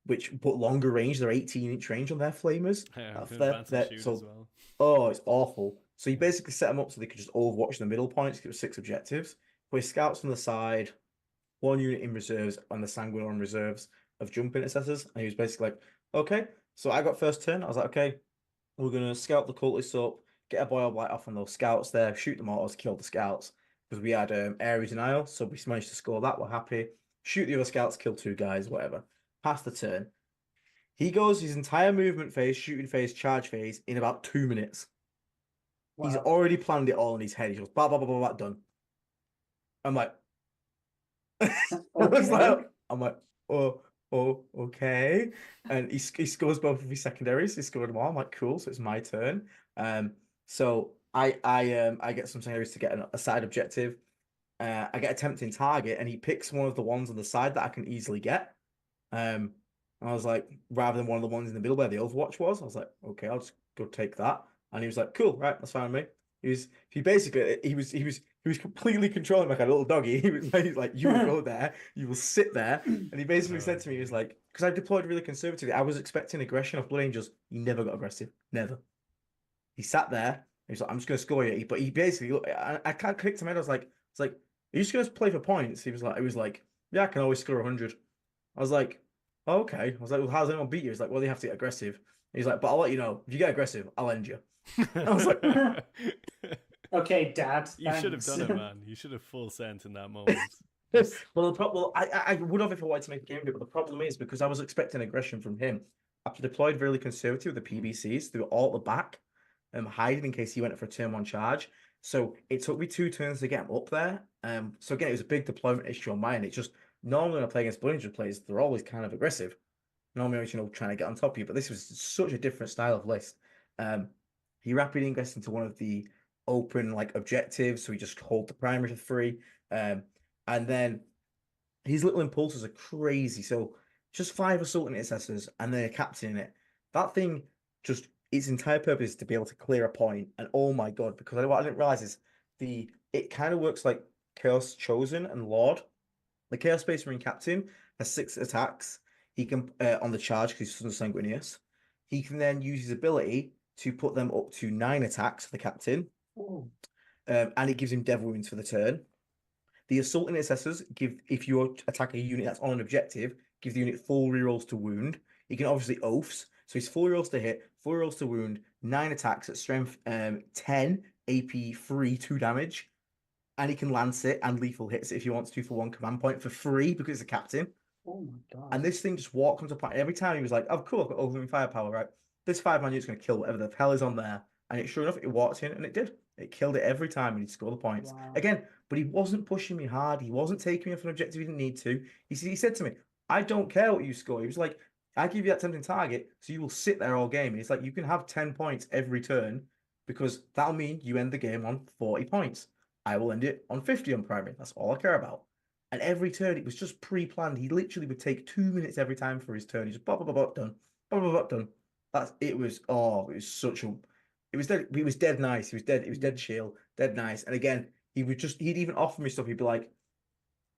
which put longer range. They're 18-inch range on their flamers. Yeah, advanced shoot So as well. oh, it's awful. So he basically set them up so they could just overwatch the middle points. It was 6 objectives. Put his scouts on the side, 1 unit in reserves, and the Sanguine on reserves of jumping assessors. And he was basically like, okay. So I got first turn. I was like, okay, we're gonna scout the cultists up, get a boil blight off on those scouts there, shoot them all, kill the scouts because we had Ares denial, so we managed to score that. We're happy. Shoot the other scouts, kill 2 guys, whatever. Pass the turn. He goes his entire movement phase, shooting phase, charge phase in about 2 minutes. Wow. He's already planned it all in his head. He goes, blah, blah, blah, blah, blah, done. I'm like, Okay. I'm like, oh, okay. And he scores both of his secondaries. He scored them all. I'm like, cool. So it's my turn. So I get some secondaries to get a side objective. I get a tempting target, and he picks one of the ones on the side that I can easily get. And I was like, rather than one of the ones in the middle where the Overwatch was, I was like, okay, I'll just go take that. And he was like, cool, right, that's fine with me. He was completely controlling like a little doggy. He was like, you will go there, you will sit there. And he basically said to me, he was like, because I deployed really conservatively, I was expecting aggression off Blood Angels. He never got aggressive. Never. He sat there, he was like, I'm just gonna score you. But he basically I can't click to him. I was like, are you just gonna play for points? He was like, yeah, I can always score 100. I was like, oh, okay. I was like, well, how does anyone beat you? He's like, well, you have to get aggressive. He's like, but I'll let you know. If you get aggressive, I'll end you. I was like, okay, Dad. You should have thanks. done it, man. You should have full sent in that moment. well, I would have if I wanted to make a game of it, but the problem is because I was expecting aggression from him. I deployed really conservative with the PBCs. They were all at the back, hiding in case he went for a turn 1 charge. So it took me 2 turns to get him up there. So again, it was a big deployment issue on mine. It's just normally when I play against Blood Angel players, they're always kind of aggressive. Normally, trying to get on top of you, but this was such a different style of list. He rapidly ingressed into one of the open like objectives, so he just hold the primary for 3. And then his little impulses are crazy. So just 5 assault intercessors and then a captain in it. That thing just its entire purpose is to be able to clear a point. And oh my god, because what I didn't realize is it kind of works like Chaos Chosen and Lord. The Chaos Space Marine Captain has 6 attacks. He can on the charge because he's Son Sanguinius. He can then use his ability to put them up to 9 attacks for the captain. And it gives him Devil Wounds for the turn. The Assault Intercessors give, if you attack a unit that's on an objective, give the unit 4 rerolls to wound. He can obviously oaths, so he's 4 rerolls to hit, 4 rerolls to wound, 9 attacks at strength 10, AP 3, 2 damage. And he can lance it and lethal hits it if he wants to for 1 command point for free because it's a captain. Oh my god. And this thing just walked onto point. Every time he was like, oh, cool, I've got overwhelming firepower, right? This 5-man unit's going to kill whatever the hell is on there. And sure enough, it walked in and it did. It killed it every time and he'd score the points. Wow. Again, but he wasn't pushing me hard. He wasn't taking me off an objective he didn't need to. He said to me, I don't care what you score. He was like, I give you that tempting target, so you will sit there all game. And it's like, you can have 10 points every turn because that'll mean you end the game on 40 points. I will end it on 50 on primary. That's all I care about. And every turn, it was just pre-planned. He literally would take 2 minutes every time for his turn. He just bop, bop, bop, done. Bop, bop, bop, done. It was such a, it was dead nice. He was dead chill, dead nice. And again, he'd even offer me stuff. He'd be like,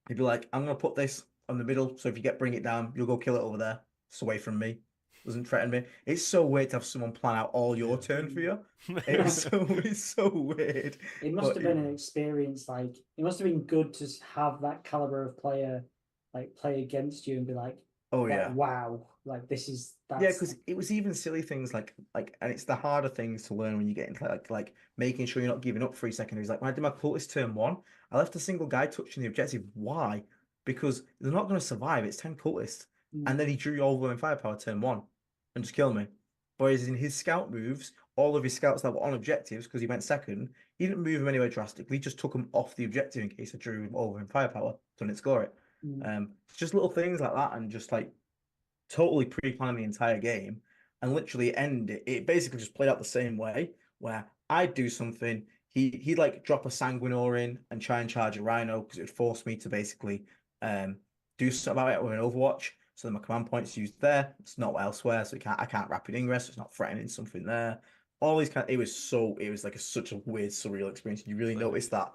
I'm going to put this on the middle. So if you bring it down, you'll go kill it over there. It's away from me. Doesn't threaten me. It's so weird to have someone plan out all your turn for you. It's so weird. It must have been an experience. Like, it must have been good to have that caliber of player, like, play against you and be like, oh yeah, wow, like that's because it was even silly things like, and it's the harder things to learn when you get into like making sure you're not giving up 3 seconds. He's like, when I did my cultist turn 1, I left a single guy touching the objective. Why? Because they're not going to survive. It's 10 cultists. And then he drew overwhelming firepower turn 1 and just killed me. Whereas in his scout moves, all of his scouts that were on objectives, because he went second, he didn't move them anywhere drastically. He just took them off the objective in case I drew overwhelming firepower, so I didn't score it. Just little things like that, and just like totally pre-planning the entire game, and literally it basically just played out the same way, where I'd do something, he'd like drop a Sanguinor in and try and charge a Rhino, because it would force me to basically do something about it with an Overwatch. So my command point's used there. It's not elsewhere, so I can't rapid ingress. So it's not threatening something there. All these it was like such a weird, surreal experience. You really notice that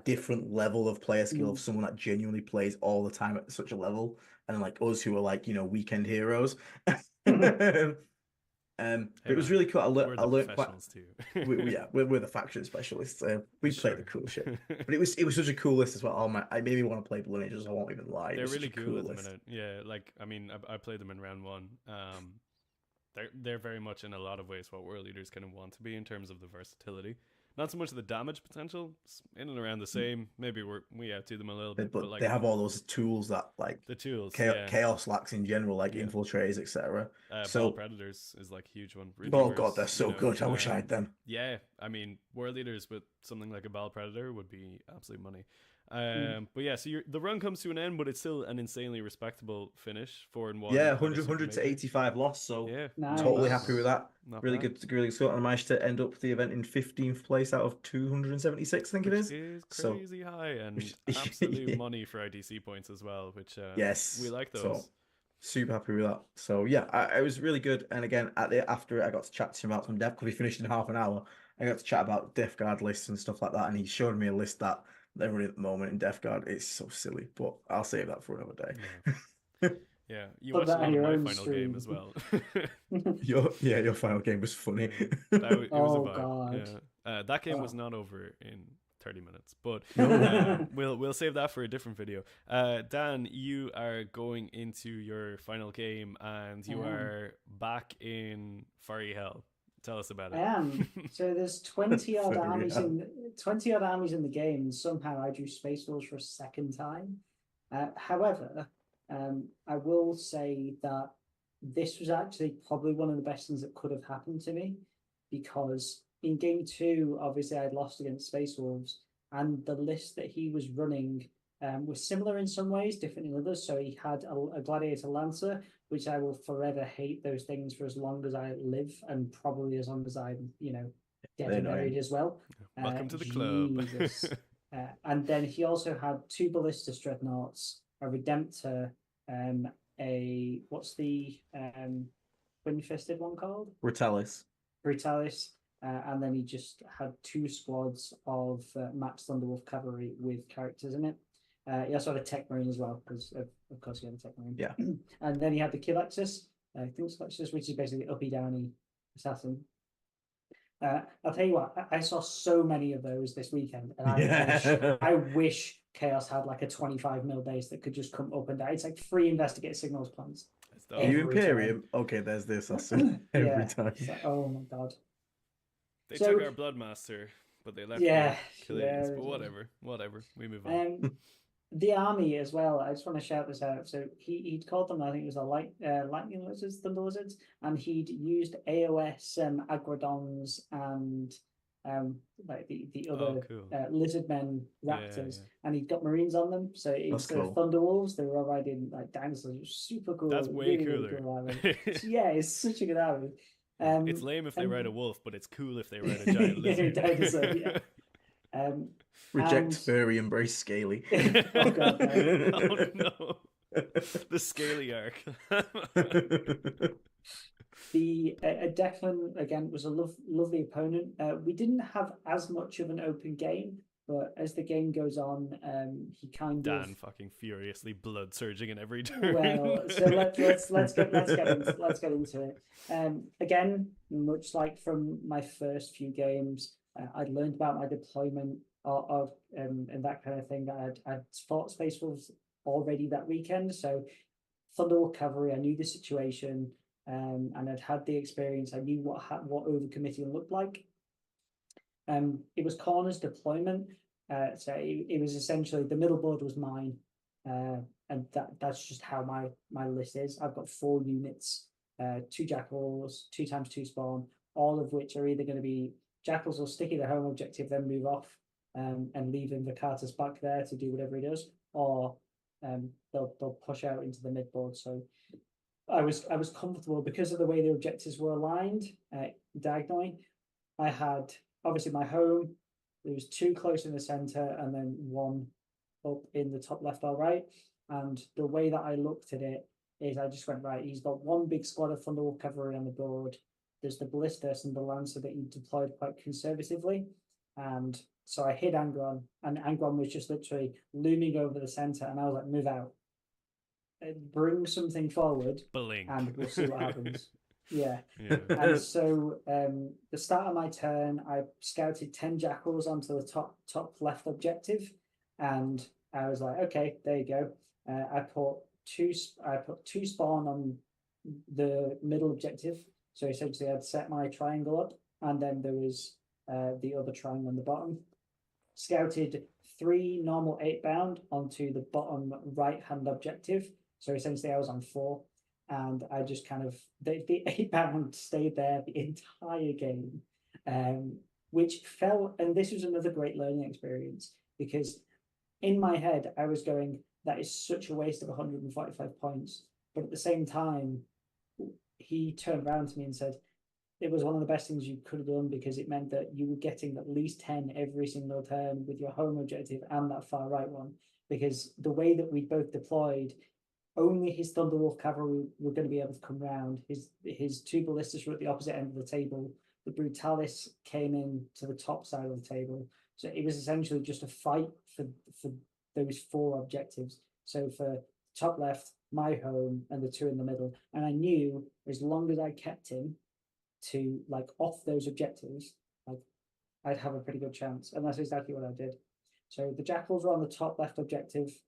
different level of player skill of someone that genuinely plays all the time at such a level, and like us who are like, weekend heroes. But it was really cool. I learned professionals too. we're the faction specialists. We play the cool shit. But it was such a cool list as well. I made me want to play Blue Ninjas. I won't even lie. They're really cool at the minute. Yeah, like I mean, I played them in round 1. They're very much in a lot of ways what World Leaders kind of want to be in terms of the versatility. Not so much the damage potential, in and around the same. Maybe we outdo them a little bit, but like they have all those tools that like the tools chaos lacks in general, like infiltrators, etc. So Predators is like a huge one. Oh god, they're so good. I wish I had them. Yeah, I mean, World Leaders with something like a Ball Predator would be absolute money. But yeah, so the run comes to an end, but it's still an insanely respectable finish, 4-1. Yeah, 100 to 85 loss. So yeah, totally happy with that. Not really bad. Good score. And I managed to end up the event in 15th place out of 276, I think it is. Crazy high and absolute money for IDC points as well, which yes, we like those. So, super happy with that. So yeah, I was really good. And again, after it, I got to chat to him about some dev because we finished in half an hour. I got to chat about Death Guard lists and stuff like that, and he showed me a list that they're running at the moment in Death Guard. It's so silly, but I'll save that for another day. Yeah, you watched my final stream. game as well. your final game was funny. It was a vibe. God. Yeah. That game was not over in 30 minutes, but No. we'll save that for a different video. Dan, you are going into your final game, and you are back in Fiery Hell. Tell us about it. I am. So there's 20 odd armies in the game, and somehow I drew Space Wolves for a second time. However, I will say that this was actually probably one of the best things that could have happened to me, because in game 2, obviously I'd lost against Space Wolves, and the list that he was running was similar in some ways, different in others. So he had a Gladiator Lancer, which I will forever hate those things for as long as I live, and probably as long as I'm, dead and buried as well. Welcome to the club. And then he also had 2 Ballista Dreadnoughts, a Redemptor, what's the twin-fisted one called? Brutalis. And then he just had 2 squads of Max Thunderwolf Cavalry with characters in it. He also had a Tech Marine as well, because of course he had a Tech Marine. Yeah. And then he had the Kilexus, which is basically uppy downy assassin. I'll tell you what, I saw so many of those this weekend, and I wish Chaos had like a 25 mil base that could just come up and down. It's like 3 investigate signals plans. You Imperium? Okay, there's the assassin every time. Like, oh my god. They took our Bloodmaster, but they left Achilles. But whatever. We move on. The army as well. I just want to shout this out. So he'd called them, I think it was a lightning lizards, thunder lizards, and he'd used AOS aggrodons and like the other cool. lizard men raptors, Yeah. and he'd got marines on them. So it's the cool. thunder wolves. They were all riding like dinosaurs. It was super cool. That's way really, cooler. Really cool army. So, yeah, it's such a good army. It's lame if they ride a wolf, but it's cool if they ride a Yeah, giant lizard. dinosaur, yeah. Reject and- furry, embrace scaly. Oh god, no. Oh no. The scaly arc. The Declan again was a lovely opponent. We didn't have as much of an open game, but as the game goes on, he kind Dan of fucking furiously blood surging in every turn. well. So let's get into it. Again, much like from my first few games, I'd learned about my deployment of and that kind of thing. I'd fought Space Wolves already that weekend, so Thunderwolf Cavalry. I knew the situation. And I'd had the experience. I knew what overcommitting looked like. It was Khorne's deployment, so it was essentially the middle board was mine, and that's just how my list is. I've got 4 units, 2 jackals, 2x2 spawn, all of which are either going to be jackals will stick at the home objective, then move off, and leave Invocatus back there to do whatever he does, or they'll push out into the mid board. So I was comfortable because of the way the objectives were aligned diagonally. I had obviously my home. There was 2 close in the center, and then 1 up in the top left or right. And the way that I looked at it is, I just went right. He's got 1 big squad of Thunderwolf cavalry on the board. There's the ballistas and the lancer that he deployed quite conservatively, and so I hit Angron, and Angron was just literally looming over the center, and I was like, move out. Bring something forward, Blink. and we'll see what happens. Yeah. Yeah. And so the start of my turn, I scouted 10 jackals onto the top left objective, and I was like, okay, there you go. I put two spawn on the middle objective. So essentially, I'd set my triangle up, and then there was the other triangle on the bottom. Scouted 3 normal 8-bound onto the bottom right-hand objective. So essentially, I was on 4, and I just kind of the 8-bound stayed there the entire game, which felt. And this was another great learning experience, because in my head I was going, that is such a waste of 145 points. But at the same time, he turned around to me and said, it was one of the best things you could have done, because it meant that you were getting at least 10 every single turn with your home objective and that far right one. Because the way that we both deployed, only his Thunderwolf cavalry were going to be able to come round. His 2 ballistas were at the opposite end of the table. The Brutalis came in to the top side of the table. So it was essentially just a fight for those 4 objectives. So for top left, my home, and the 2 in the middle. And I knew as long as I kept him to like off those objectives, like I'd have a pretty good chance. And that's exactly what I did. So the jackals were on the top left objective.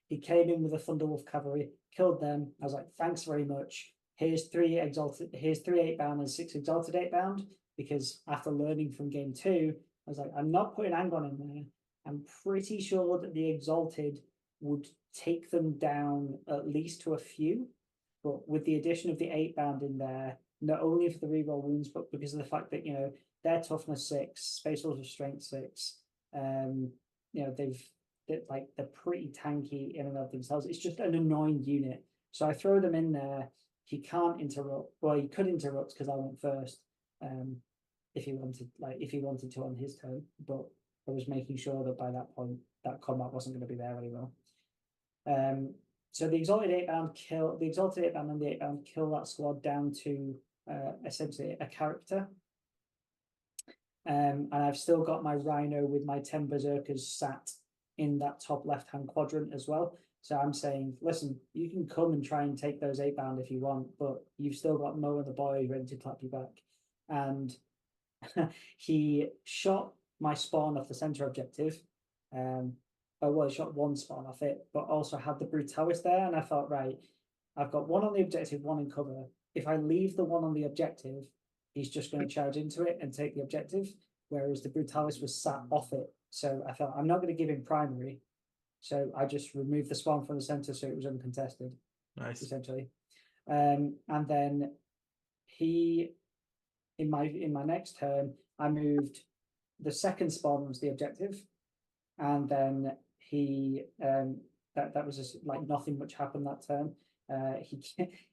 He came in with a Thunderwolf cavalry, killed them. I was like, thanks very much. Here's 3 8-bound and 6 exalted 8-bound. Because after learning from game 2, I was like, I'm not putting Angon in there. I'm pretty sure that the exalted would take them down at least to a few. But with the addition of the 8-bound in there, not only for the reroll wounds, but because of the fact that, they're toughness 6, Space Wolves are strength 6. They're pretty tanky in and of themselves. It's just an annoying unit. So I throw them in there. He can't interrupt. Well, he could interrupt because I went first, if he wanted to on his turn. But I was making sure that by that point, that combat wasn't going to be there anymore. So the exalted 8-bound and the 8-bound kill that squad down to essentially a character. And I've still got my Rhino with my 10 Berserkers sat in that top left-hand quadrant as well. So I'm saying, listen, you can come and try and take those 8-bound if you want, but you've still got Mo and the boy ready to clap you back. And he shot my spawn off the center objective. He shot 1 spawn off it, but also had the Brutalis there. And I thought, right, I've got 1 on the objective, 1 in cover. If I leave the 1 on the objective, he's just going to charge into it and take the objective, whereas the Brutalis was sat off it. So I thought, I'm not going to give him primary. So I just removed the spawn from the center so it was uncontested, Nice. essentially. And then he, in my next turn, I moved the second spawn was the objective, and then he that was just like nothing much happened that turn.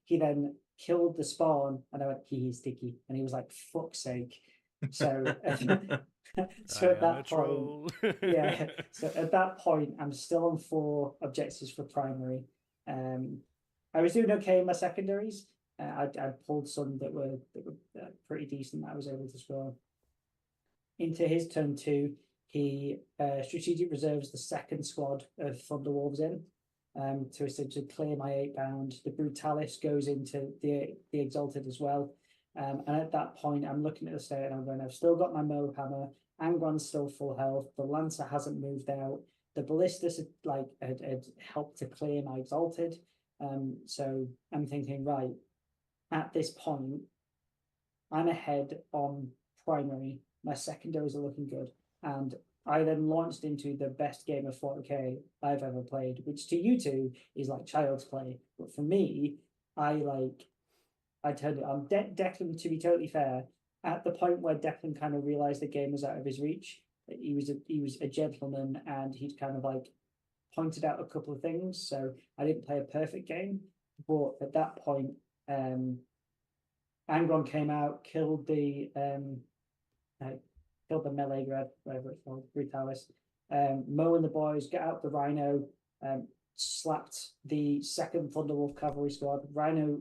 He then killed the spawn, and I went, he's sticky, and he was like, fuck's sake. So so at that point, yeah. So at that point, I'm still on 4 objectives for primary. I was doing okay in my secondaries. I pulled some that were pretty decent that I was able to score. Into his turn 2, he strategic reserves the second squad of Thunderwolves in to essentially clear my 8-bound. The Brutalis goes into the Exalted as well. And at that point, I'm looking at the state and I'm going, I've still got my Mo Hammer. Angron's still full health. The Lancer hasn't moved out. The Ballistas had helped to clear my Exalted. So I'm thinking, right, at this point, I'm ahead on primary. My secondaries are looking good. And I then launched into the best game of 40k I've ever played, which to you two is like child's play. But for me, I turned it on. Declan, to be totally fair, at the point where Declan kind of realized the game was out of his reach, he was a gentleman and he'd kind of like pointed out a couple of things. So I didn't play a perfect game, but at that point, Angron came out, killed the melee grad, whatever it's called, Brutalis. Mo and the boys get out the Rhino, slapped the second Thunderwolf cavalry squad. Rhino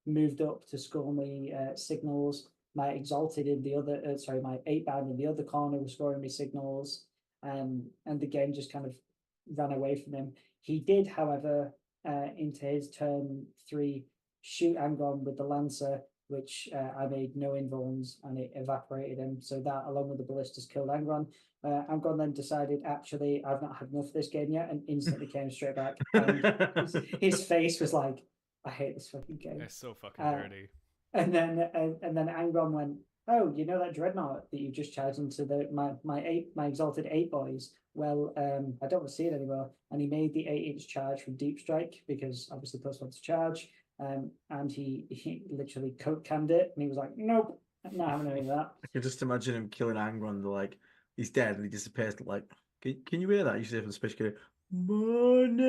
moved up to score me signals. My Exalted in the other, my 8-bound in the other corner was scoring me signals, and the game just kind of ran away from him. He did, however, into his turn 3, shoot Angron with the Lancer, which I made no invulns and it evaporated him. So that, along with the ballistas, killed Angron. Angron then decided, actually, I've not had enough of this game yet, and instantly came straight back. And his face was like, I hate this fucking game. It's so fucking dirty. And then Angron went, oh, you know that dreadnought that you just charged into my Exalted 8 boys? Well, I don't want to see it anymore. And he made the 8-inch charge from Deep Strike because obviously plus one to charge. And he literally coat cammed it, and he was like, nope, I'm not having any of that. I can just imagine him killing Angron. Like, he's dead and he disappears. Like, can you hear that? You see from the space go, money.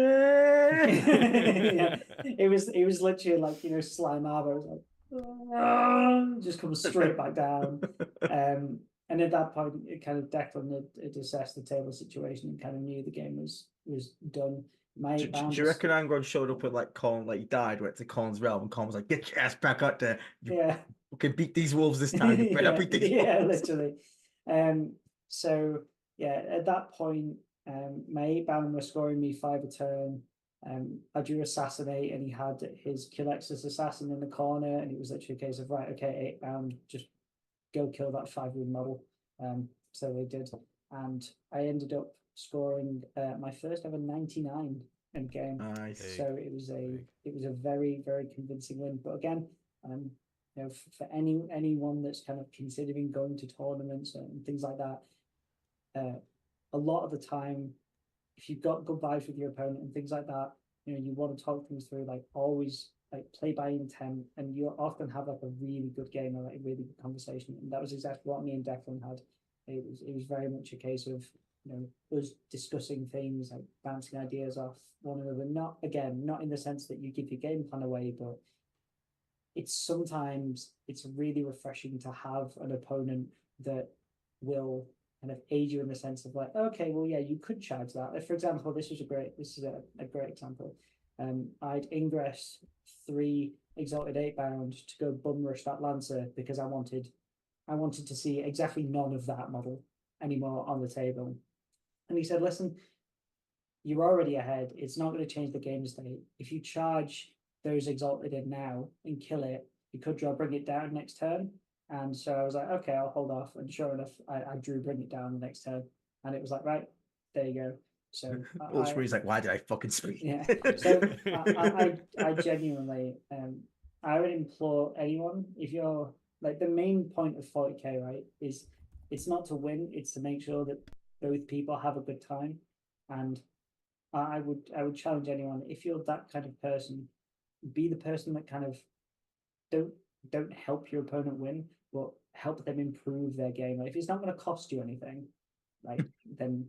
Yeah, it was literally like, you know, Slime Arbor was like, just comes straight back down. And at that point, it kind of Declan had assessed the table situation and kind of knew the game was done. Do you reckon Angron showed up at like Khorne, like he died, went to Khorne's realm, and Khorne was like, "Get your ass back out there! Yeah, okay, beat these wolves this time. You better beat these wolves." Yeah, literally. So yeah, at that point, my 8-bound was scoring me 5 a turn. I drew Assassinate, and he had his Kilexus Assassin in the corner, and it was literally a case of, right, okay, 8-bound, just go kill that 5-wound model. So they did, and I ended up scoring my first ever 99 in game. Nice. So it was a very, very convincing win. But again, you know, for anyone that's kind of considering going to tournaments and things like that, a lot of the time, if you've got good vibes with your opponent and things like that, you know, you want to talk things through, like always like play by intent, and you often have like a really good game or like a really good conversation. And that was exactly what me and Declan had. It was very much a case of, you know, us discussing things, like bouncing ideas off one another. Not in the sense that you give your game plan away, but it's really refreshing to have an opponent that will kind of aid you in the sense of like, okay, well, yeah, you could charge that. Like, for example, this is a great example. I'd ingress 3 Exalted 8-bound to go bum rush that Lancer because I wanted to see exactly none of that model anymore on the table. And he said, listen, you're already ahead. It's not going to change the game state. If you charge those Exalted in now and kill it, you could draw Bring It Down next turn. And so I was like, okay, I'll hold off. And sure enough, I drew Bring It Down the next turn. And it was like, right, there you go. So he's like, why did I fucking speak? Yeah. So I genuinely, I would implore anyone, if you're like, the main point of 40k, right, is it's not to win, it's to make sure that both people have a good time. And I would challenge anyone, if you're that kind of person, be the person that kind of don't don't help your opponent win, but help them improve their game. Like, if it's not going to cost you anything, like, then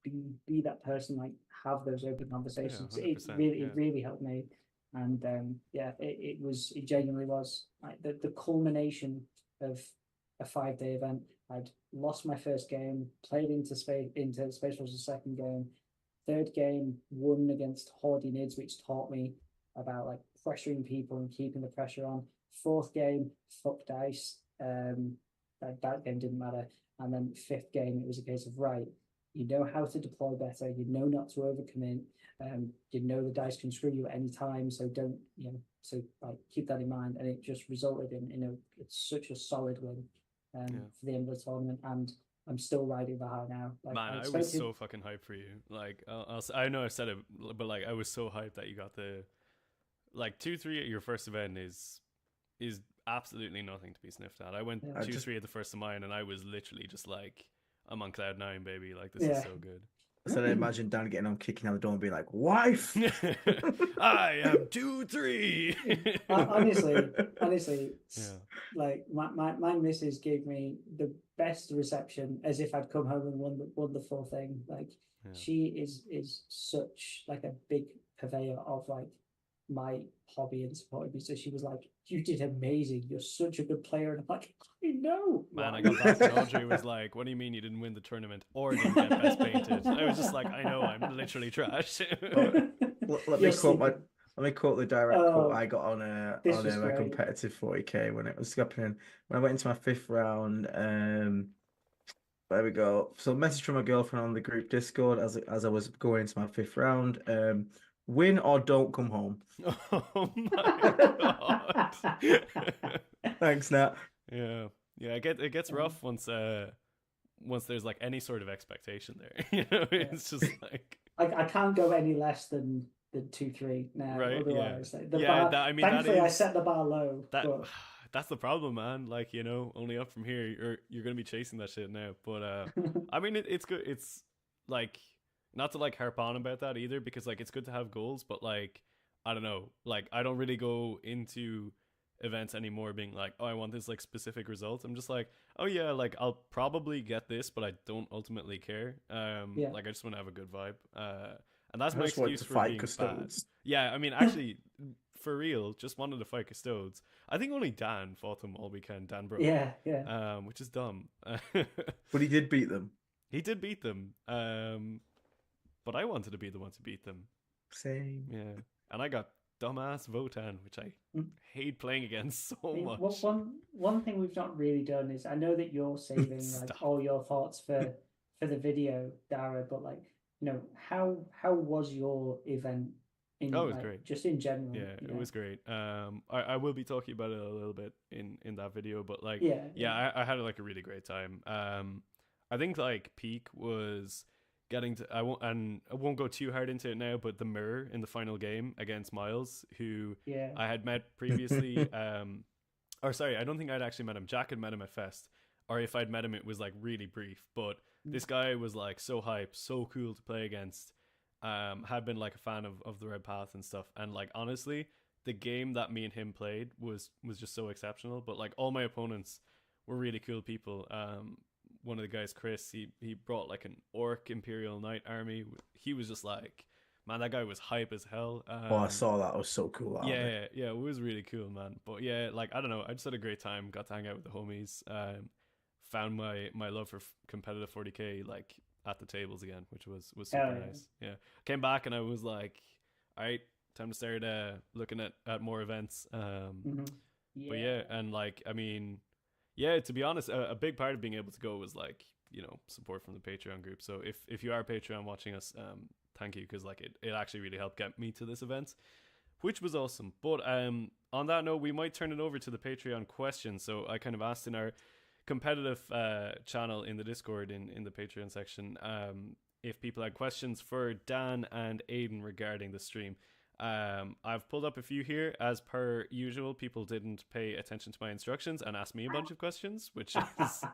be that person. Like, have those open Yeah, conversations. It 100%. really Yeah. it really helped me, and it genuinely was like the culmination of a 5-day event. I'd lost my first game, played into Space Force's second game, third game won against Horde Nids, which taught me about like pressuring people and keeping the pressure on. Fourth game, fuck dice. That game didn't matter. And then fifth game, it was a case of, right, you know how to deploy better, you know not to overcommit, you know the dice can screw you at any time, so don't, so like keep that in mind. And it just resulted in it's such a solid win for the end of the tournament, and I'm still riding the high now. Like, Man, I was so fucking hyped for you. Like, I know I said it, but like, I was so hyped that you got the, like, 2-3 at your first event is absolutely nothing to be sniffed at. I went 2-3 at the first of mine, and I was literally just like, I'm on cloud 9, baby. Like, this is so good. So I imagine Dan getting on, kicking out the door and being like, wife! I am 2-3! honestly, like, my missus gave me the best reception, as if I'd come home and won the full thing. Like, she is such like a big purveyor of like my hobby and supported me. So she was like, you did amazing, you're such a good player. And I'm like, I know, man. I got back and Audrey was like, what do you mean you didn't win the tournament or didn't get best painted? I was just like, I know, I'm literally trash. Let me quote the direct quote I got on my competitive 40k when it was happening. When I went into my 5th round, there we go. So, a message from my girlfriend on the group Discord as I was going into my 5th round. Win or don't come home. Oh my god! Thanks, Nat. Yeah. It gets rough once there's like any sort of expectation there. It's just like I can't go any less than 2-3 now. Right? Otherwise, like, thankfully, I set the bar low. That's the problem, man. Like, only up from here. You're gonna be chasing that shit now. But I mean, it's good. It's like, not to like harp on about that either, because like, it's good to have goals, but like, I don't know, like, I don't really go into events anymore being like, oh, I want this like specific result. I'm just like, oh yeah, like, I'll probably get this, but I don't ultimately care. Like, I just want to have a good vibe. And that's my excuse for being bad. Yeah, I mean, actually, for real, just wanted to fight Custodes. I think only Dan fought them all weekend. Dan broke. Yeah. Which is dumb. But he did beat them. He did beat them. But I wanted to be the one to beat them. Same. Yeah. And I got dumbass Votan, which I hate playing against so much. One thing we've not really done is, I know that you're saving like all your thoughts for the video, Dara, but like, how was your event? It was great. Just in general. Yeah, it was great. I will be talking about it a little bit in that video, but like, I had like a really great time. I think like peak was getting to, I won't go too hard into it now, but the mirror in the final game against Miles, who I had met previously. Or sorry, I don't think I'd actually met him. Jack had met him at Fest, or if I'd met him, it was like really brief. But this guy was like so hype, so cool to play against. Had been like a fan of the Red Path and stuff, and like, honestly, the game that me and him played was just so exceptional. But like, all my opponents were really cool people. One of the guys, Chris, he brought like an Orc Imperial Knight army. He was just like, man, that guy was hype as hell. I saw that. It was so cool. Yeah, it was really cool, man. But yeah, like, I don't know, I just had a great time. Got to hang out with the homies. Found my love for competitive 40k like at the tables again, which was super nice. Yeah, came back and I was like, all right, time to start looking at more events. But yeah, and like, I mean, yeah, to be honest, a big part of being able to go was like, support from the Patreon group. So if you are Patreon watching us, thank you, because like, it actually really helped get me to this event, which was awesome. But on that note, we might turn it over to the Patreon questions. So I kind of asked in our competitive channel in the Discord in the Patreon section if people had questions for Dan and Aiden regarding the stream. I've pulled up a few here. As per usual, people didn't pay attention to my instructions and asked me a bunch of questions, which is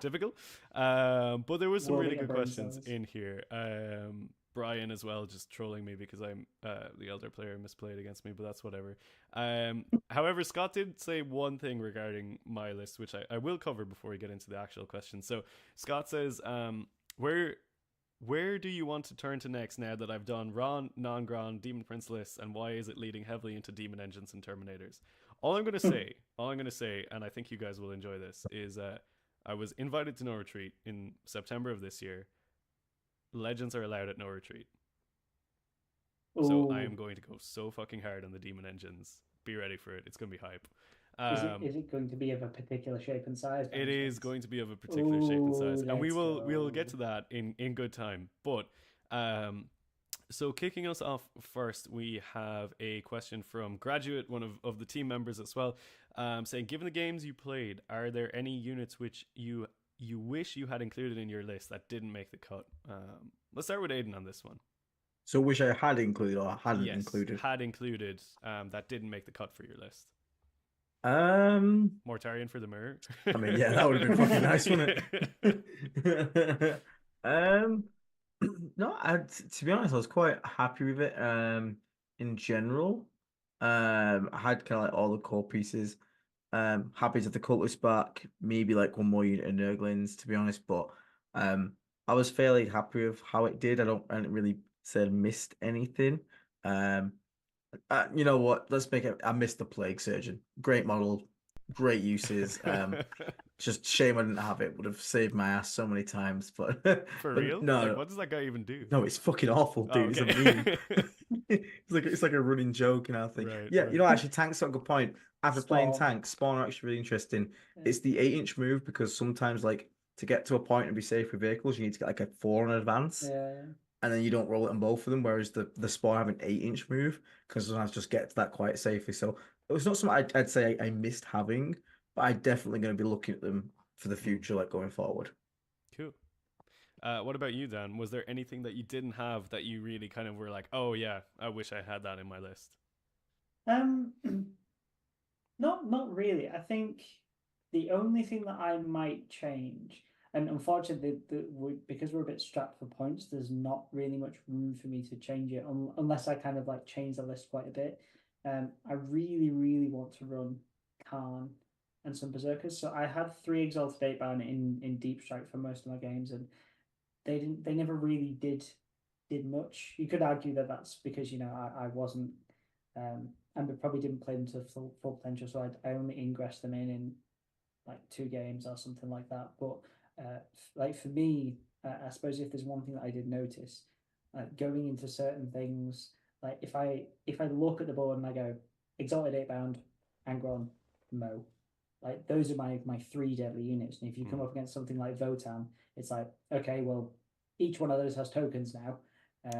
typical. But there was some really good questions in here. Brian as well, just trolling me because I'm the elder player misplayed against me, but that's whatever. However, Scott did say one thing regarding my list, which I will cover before we get into the actual question. So Scott says, where do you want to turn to next now that I've done Ron, Non-Gron, Demon Prince lists, and why is it leading heavily into Demon Engines and Terminators? All I'm going to say, and I think you guys will enjoy this, is I was invited to No Retreat in September of this year. Legends are allowed at No Retreat. So I am going to go so fucking hard on the Demon Engines. Be ready for it. It's going to be hype. Is it going to be of a particular shape and size? It is going to be of a particular shape and size, and we'll get to that in good time. But so kicking us off first, we have a question from Graduate, one of the team members as well, saying, given the games you played, are there any units which you wish you had included in your list that didn't make the cut? Let's start with Aiden on this one. So wish I had included or hadn't included? Had included that didn't make the cut for your list. Mortarion for the mirror. I mean, yeah, that would have been fucking nice, wouldn't it? No, to be honest, I was quite happy with it. In general, I had kind of like all the core pieces. Happy to have the cultist back, maybe like one more unit of Nurglings, to be honest. But I was fairly happy with how it did. I didn't really say I missed anything. You know what? Let's make it. I missed the Plague Surgeon. Great model, great uses. Just shame I didn't have it. Would have saved my ass so many times. But for but real? no, like, what does that guy even do? No, it's fucking awful, dude. Oh, okay. It's a meme. It's like a running joke and I think. Right, Yeah, right. you know, actually, tanks got a good point. After playing Spawn. tanks, spawn are actually really interesting. Yeah. It's the 8-inch move because sometimes, like, to get to a point and be safe with vehicles, you need to get like a 4 in advance. Yeah. And then you don't roll it on both of them, whereas the spawn have an 8-inch move because sometimes just get to that quite safely. So it was not something I'd say I missed having, but I'm definitely going to be looking at them for the future, like going forward. Cool. What about you, Dan? Was there anything that you didn't have that you really kind of were like, oh yeah, I wish I had that in my list? Not really. I think the only thing that I might change, and unfortunately, because we're a bit strapped for points, there's not really much room for me to change it unless I kind of like change the list quite a bit. I really, really want to run Khorne and some Berserkers. So I had 3 Exalted 8-bound in Deep Strike for most of my games, and they never really did much. You could argue that that's because I wasn't and we probably didn't play them to full potential, so I only ingressed them in like 2 games or something like that. But like for me, I suppose if there's one thing that I did notice, going into certain things, like if I look at the board and I go Exalted 8-bound, Angron, Mo, like those are my 3 deadly units. And if you come up against something like Votan, it's like, okay, well, each one of those has tokens now.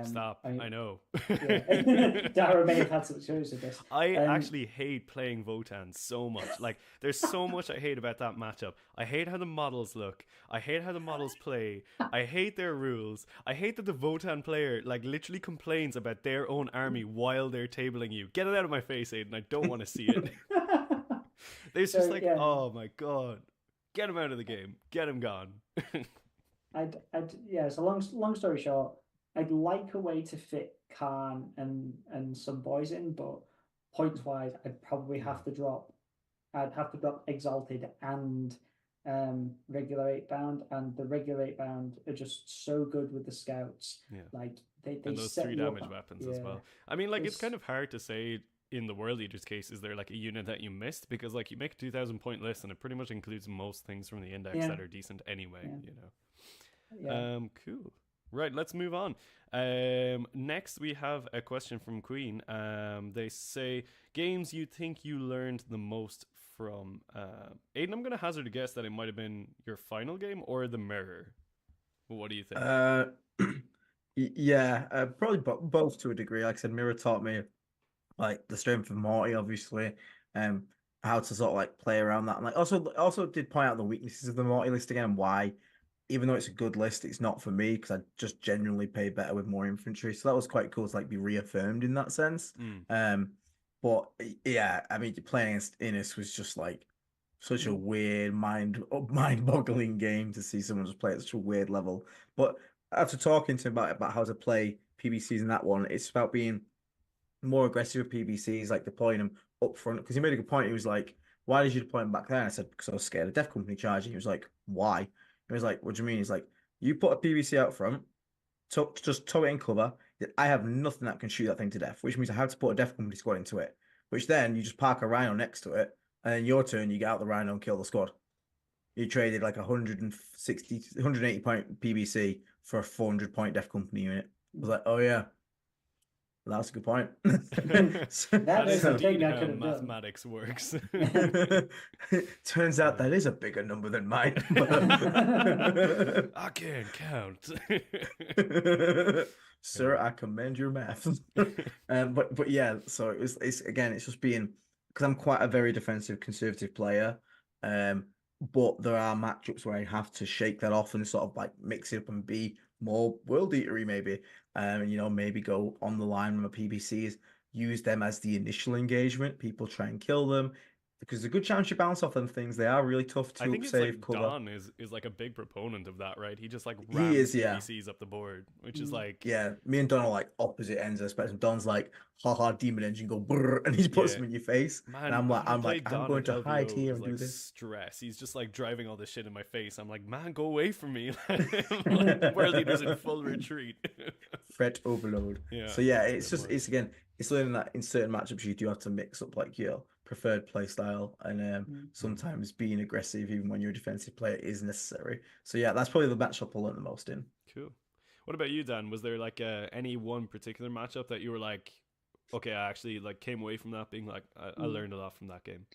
Stop. I know. Yeah. Dara may have had some experience with this. I actually hate playing Votan so much. Like, there's so much I hate about that matchup. I hate how the models look. I hate how the models play. I hate their rules. I hate that the Votan player, like, literally complains about their own army while they're tabling you. Get it out of my face, Aiden. I don't want to see it. There's just like, oh my god. Get him out of the game. Get him gone. So long story short, I'd like a way to fit Khorne and some boys in, but points wise, I'd probably have to drop. I'd have to drop Exalted and regular 8-bound, and the regular 8-bound are just so good with the scouts. Yeah. Like they and those set 3 damage weapons as well. I mean, like, it's kind of hard to say in the World Eater's case, is there like a unit that you missed? Because like you make a 2,000 point list and it pretty much includes most things from the index that are decent anyway, you know. Yeah. Cool. Right, let's move on. Next, we have a question from Queen. They say, games you think you learned the most from. Aiden, I'm going to hazard a guess that it might have been your final game or the Mirror. What do you think? Probably both to a degree. Like I said, Mirror taught me like the strength of Morty, obviously, how to sort of like play around that, and like also did point out the weaknesses of the Morty list again, and why, even though it's a good list, it's not for me because I just genuinely play better with more infantry. So that was quite cool to like be reaffirmed in that sense. But yeah, I mean, playing against Innis was just like such a weird, mind-boggling game to see someone just play at such a weird level. But after talking to him about how to play PBCs in that one. It's about being more aggressive with PBCs, like deploying them up front. Because he made a good point. He was like, "Why did you deploy them back then?" I said, "Because I was scared of Death Company charging." He was like, "Why?" He was like, "What do you mean?" He's like, "You put a PBC out front, just tow it in cover. I have nothing that can shoot that thing to death, which means I have to put a Death Company squad into it. Which then you just park a Rhino next to it, and then your turn, you get out the Rhino and kill the squad. You traded like 160, 180 point PBC for a 400 point Death Company unit." I was like, "Oh yeah, that's a good point." That is the indeed thing I how could have done. mathematics works. Turns out that is a bigger number than mine. I can't count. Sir, I commend your math. But yeah, so it's again, it's just being, because I'm quite a very defensive, conservative player. But there are matchups where I have to shake that off and sort of like mix it up and be more world eatery maybe. Maybe go on the line with my PBCs, use them as the initial engagement. People try and kill them because there's a good chance you bounce off them things. They are really tough I to think it's save like cover. Don is like a big proponent of that, right? He just like He rams is, yeah. PBCs up the board, which is Mm. like Yeah, me and Don are like opposite ends of the spectrum. Don's like, haha, demon engine, go brrr, and he puts Yeah. them in your face. Man, And I'm having like, played I'm Don going in to hide LVO here is and do like this. stress. He's just like driving all this shit in my face. I'm like, man, go away from me. Like, world leader's in full retreat. Threat overload. Yeah, So yeah, that's a bit much. it's learning that in certain matchups you do have to mix up like your preferred play style, and Mm. sometimes being aggressive even when you're a defensive player is necessary. So yeah, that's probably the matchup I learned the most in. Cool. What about you, Dan? Was there like any one particular matchup that you were like, okay, I actually like came away from that being like, I learned a lot from that game?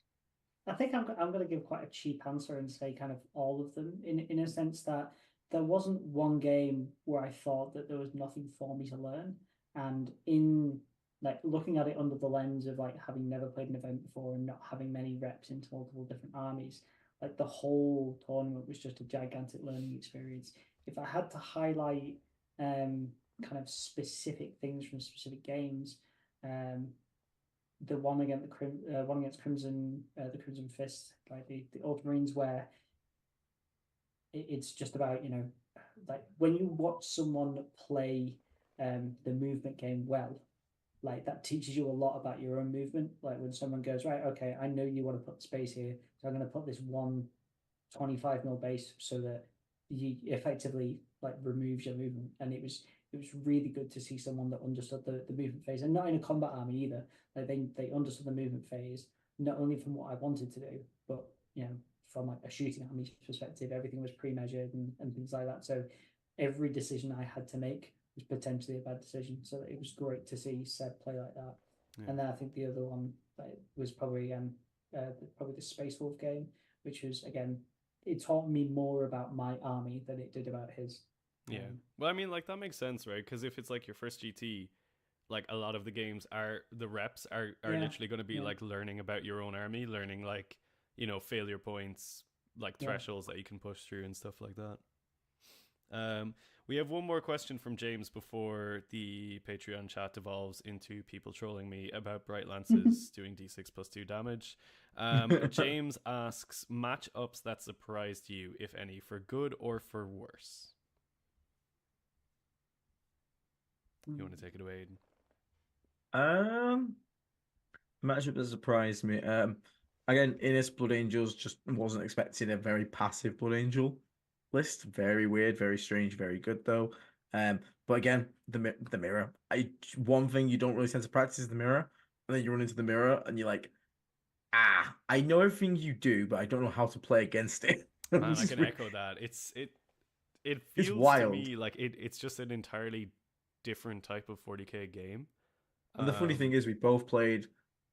I think I'm going to give quite a cheap answer and say kind of all of them in a sense that there wasn't one game where I thought that there was nothing for me to learn. And in like looking at it under the lens of like having never played an event before and not having many reps into multiple different armies, like the whole tournament was just a gigantic learning experience. If I had to highlight kind of specific things from specific games, um, the one against one against Crimson, the Crimson Fist, like the Ultramarines, where it's just about like when you watch someone play the movement game well, like that teaches you a lot about your own movement. Like when someone goes, right, okay, I know you want to put space here, so I'm going to put this 125 mil base so that you effectively like removes your movement. And it was really good to see someone that understood the movement phase, and not in a combat army either. Like they understood the movement phase not only from what I wanted to do, but from like a shooting army perspective, everything was pre-measured and things like that. So every decision I had to make was potentially a bad decision. So it was great to see Seb play like that. Yeah. And then I think the other one was probably the Space Wolf game, which was again, it taught me more about my army than it did about his. Yeah. Well, I mean, like that makes sense, right? Because if it's like your first GT, like a lot of the games the reps are literally going to be like learning about your own army, learning like, failure points, like thresholds that you can push through and stuff like that. We have one more question from James before the Patreon chat devolves into people trolling me about Bright Lances doing D6+2 damage. James asks, matchups that surprised you, if any, for good or for worse? You want to take it away, Aiden? Matchup that surprised me. Again, Innis Blood Angels just wasn't expecting a very passive Blood Angel list. Very weird, very strange, very good though. But again, the mirror. One thing you don't really tend to practice is the mirror, and then you run into the mirror and you're like, I know everything you do, but I don't know how to play against it. Man, I can echo that. It feels wild to me like it's just an entirely different type of 40k game. And the funny thing is, we both played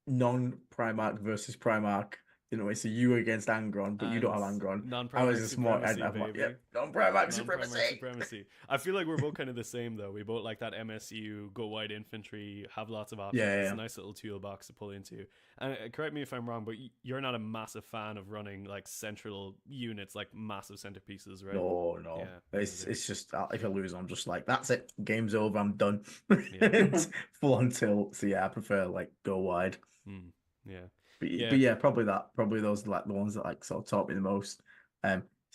non-Primarch versus Primarch. So you against Angron, but you don't have Angron. Non-Primarch I was just more, I'd have baby. Non-Primarch supremacy. I feel like we're both kind of the same, though. We both like that MSU, go wide infantry, have lots of options. Yeah. It's a nice little toolbox to pull into. And correct me if I'm wrong, but you're not a massive fan of running like central units, like massive centerpieces, right? No. Yeah, it's just, if I lose, I'm just like, that's it. Game's over. I'm done. Full on tilt. So yeah, I prefer like go wide. Yeah. But yeah, probably those like the ones that like sort of taught me the most.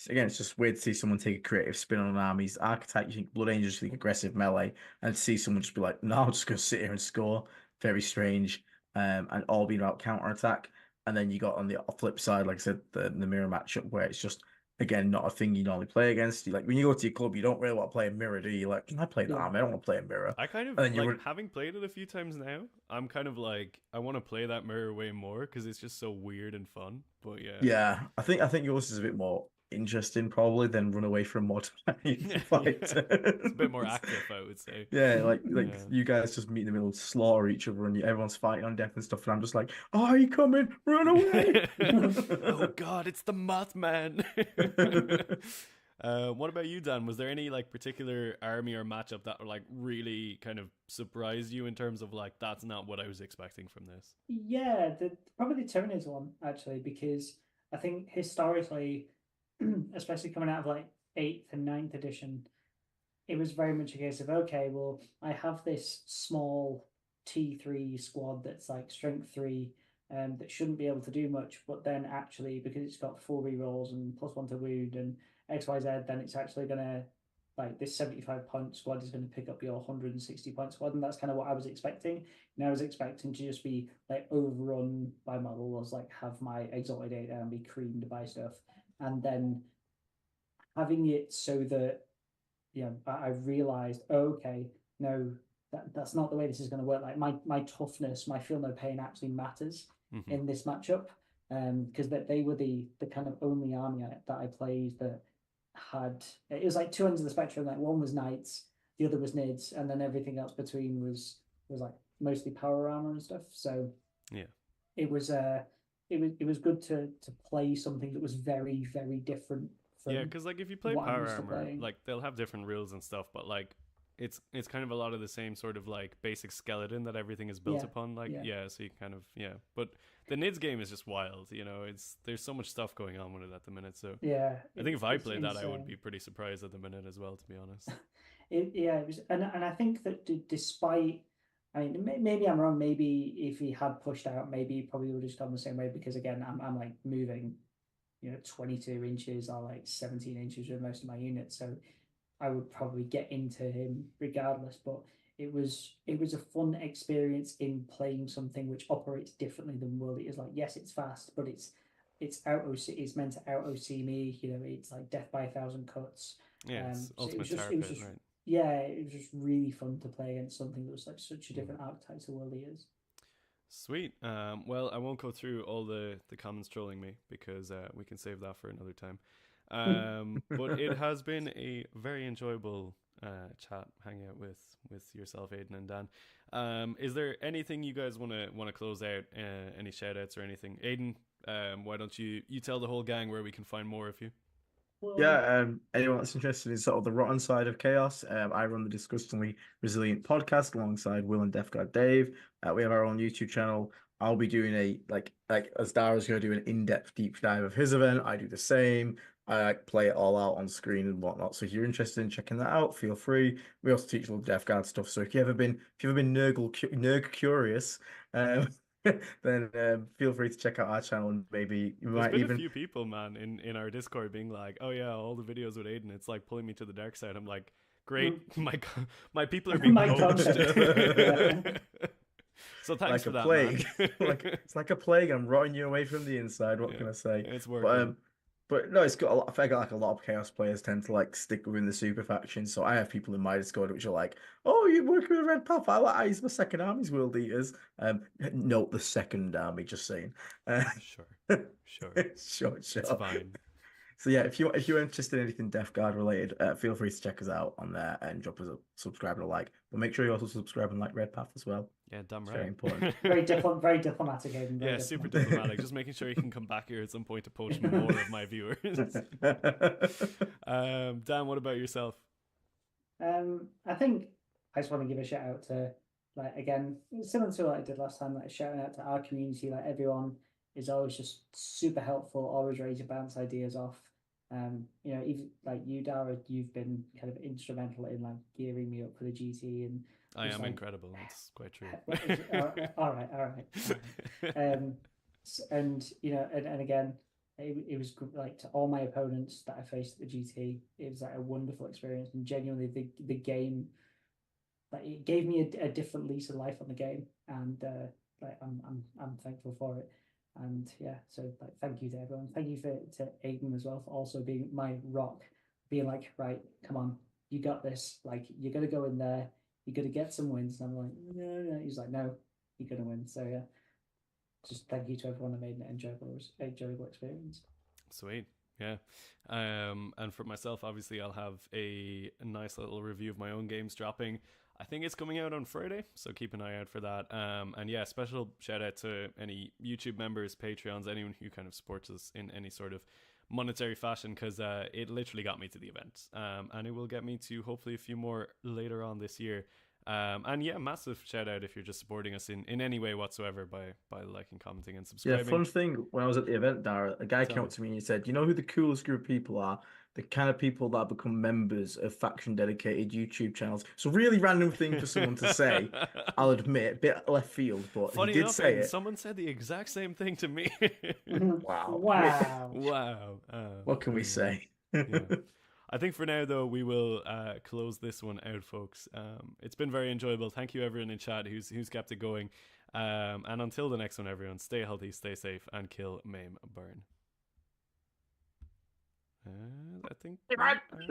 again, it's just weird to see someone take a creative spin on an army's archetype. You think Blood Angels think aggressive melee, and to see someone just be like, no, I'm just going to sit here and score. Very strange. And all being about counter attack. And then you got on the flip side, like I said, the mirror matchup where it's just again not a thing you normally play against. You like when you go to your club, you don't really want to play a mirror, do you? Like, I play the army, I don't want to play a mirror. I kind of And then like having played it a few times now. I'm kind of like I want to play that mirror way more because it's just so weird and fun. But yeah, yeah, I think yours is a bit more interesting probably than run away from mod fight. It's a bit more active, I would say. Yeah, like Yeah. you guys just meet in the middle, slaughter each other, and everyone's fighting on death and stuff. And I'm just like, oh, are you coming? Run away! Oh God, it's the Mothman. What about you, Dan? Was there any like particular army or matchup that like really kind of surprised you in terms of like that's not what I was expecting from this? Yeah, probably the Tyranids one actually, because I think historically, especially coming out of like 8th and 9th edition, it was very much a case of okay, well, I have this small T3 squad that's like strength 3, that shouldn't be able to do much, but then actually because it's got 4 rerolls and +1 to wound and XYZ, then it's actually gonna like this 75-point squad is going to pick up your 160-point squad, and that's kind of what I was expecting. And I was expecting to just be like overrun by models, like have my exalted data and be creamed by stuff, and then having it so that I realized, oh, okay, no, that's not the way this is going to work. Like my toughness, my feel no pain actually matters in this matchup, because that they were the kind of only army that I played that had it was like two ends of the spectrum. Like one was knights, the other was nids, and then everything else between was like mostly power armor and stuff. So yeah, it was good to play something that was very very different. Yeah, because like if you play power armor, like they'll have different rules and stuff, but like it's kind of a lot of the same sort of like basic skeleton that everything is built upon. Like so you kind of but the Nids game is just wild. There's so much stuff going on with it at the minute. So yeah, I think if I played that, I would be pretty surprised at the minute as well, to be honest. It was, and I think that despite, I mean, maybe I'm wrong. Maybe if he had pushed out, maybe he probably would have just gone the same way. Because again, I'm like moving, 22 inches or like 17 inches with most of my units, so I would probably get into him regardless. But it was a fun experience in playing something which operates differently than World Eaters. Like, yes, it's fast, but it's it's meant to out OC me. It's like death by 1,000 cuts. Yeah, it's so ultimate it was just right. Yeah, it was just really fun to play against something that was like such a different archetype to World Eaters. Sweet. Well, I won't go through all the comments trolling me because we can save that for another time. But it has been a very enjoyable chat, hanging out with yourself, Aiden and Dan. Is there anything you guys want to close out? Any shout outs or anything? Aiden, why don't you tell the whole gang where we can find more of you? Yeah, anyone that's interested in sort of the rotten side of chaos, I run the Disgustingly Resilient podcast alongside Will and Death God Dave. We have our own YouTube channel. I'll be doing a like as Dara's going to do an in-depth deep dive of his event. I do the same. I play it all out on screen and whatnot. So if you're interested in checking that out, feel free. We also teach a little Death Guard stuff. So if you've ever been Nurgle curious, then feel free to check out our channel and maybe you might even. A few people, man, in our Discord being like, "Oh yeah, all the videos with Aiden, it's like pulling me to the dark side." I'm like, "Great, my people are being poached." So thanks for that, plague. Man. It's like a plague. I'm rotting you away from the inside. What can I say? It's working. But no, it's got a lot. I feel like a lot of Chaos players tend to like stick within the super faction. So I have people in my Discord which are like, "Oh, you're working with Red Path. I use my second army's World Eaters." Note the second army. Just saying. Sure. Sure. It's fine. So yeah, if you're interested in anything Death Guard related, feel free to check us out on there and drop us a subscribe and a like. But make sure you also subscribe and like Red Path as well. Yeah, damn right. Very important. Very diplomatic, Aiden. Yeah, super diplomatic. Just making sure you can come back here at some point to poach more of my viewers. Dan, what about yourself? I think I just want to give a shout out to, like, again, similar to what I did last time, like shouting out to our community. Like, everyone is always just super helpful, always ready to bounce ideas off. Even like you, Dara, you've been kind of instrumental in like gearing me up for the GT, and I am incredible. That's quite true. All right. And and again, it was like to all my opponents that I faced at the GT. It was like a wonderful experience, and genuinely the game, like it gave me a different lease of life on the game, and like I'm thankful for it. And yeah, so like thank you to everyone. Thank you to Aiden as well for also being my rock, being like, right, come on, you got this. Like you're gonna go in there, you're gonna get some wins. And I'm like, no. He's like, no, you're gonna win. So yeah, just thank you to everyone that made it an enjoyable experience. Sweet. Yeah. And for myself, obviously, I'll have a nice little review of my own games dropping. I think it's coming out on Friday, so keep an eye out for that. And yeah, special shout out to any YouTube members, Patreons, anyone who kind of supports us in any sort of monetary fashion, because it literally got me to the event. And it will get me to hopefully a few more later on this year. And yeah, massive shout out if you're just supporting us in any way whatsoever by liking, commenting, and Yeah, subscribing. fun thing, when I was at the event, Dara, a guy came up to me and he said, "You know who the coolest group of people are? The kind of people that become members of faction-dedicated YouTube channels." So really random thing for someone to say, I'll admit, bit left field, but Funny he did enough, say Aiden, it. someone said the exact same thing to me. Wow. Wow. Wow. What can we anyway, say? yeah. I think for now, though, we will close this one out, folks. It's been very enjoyable. Thank you, everyone in chat who's kept it going. And until the next one, everyone, stay healthy, stay safe, and kill, maim, burn. I think.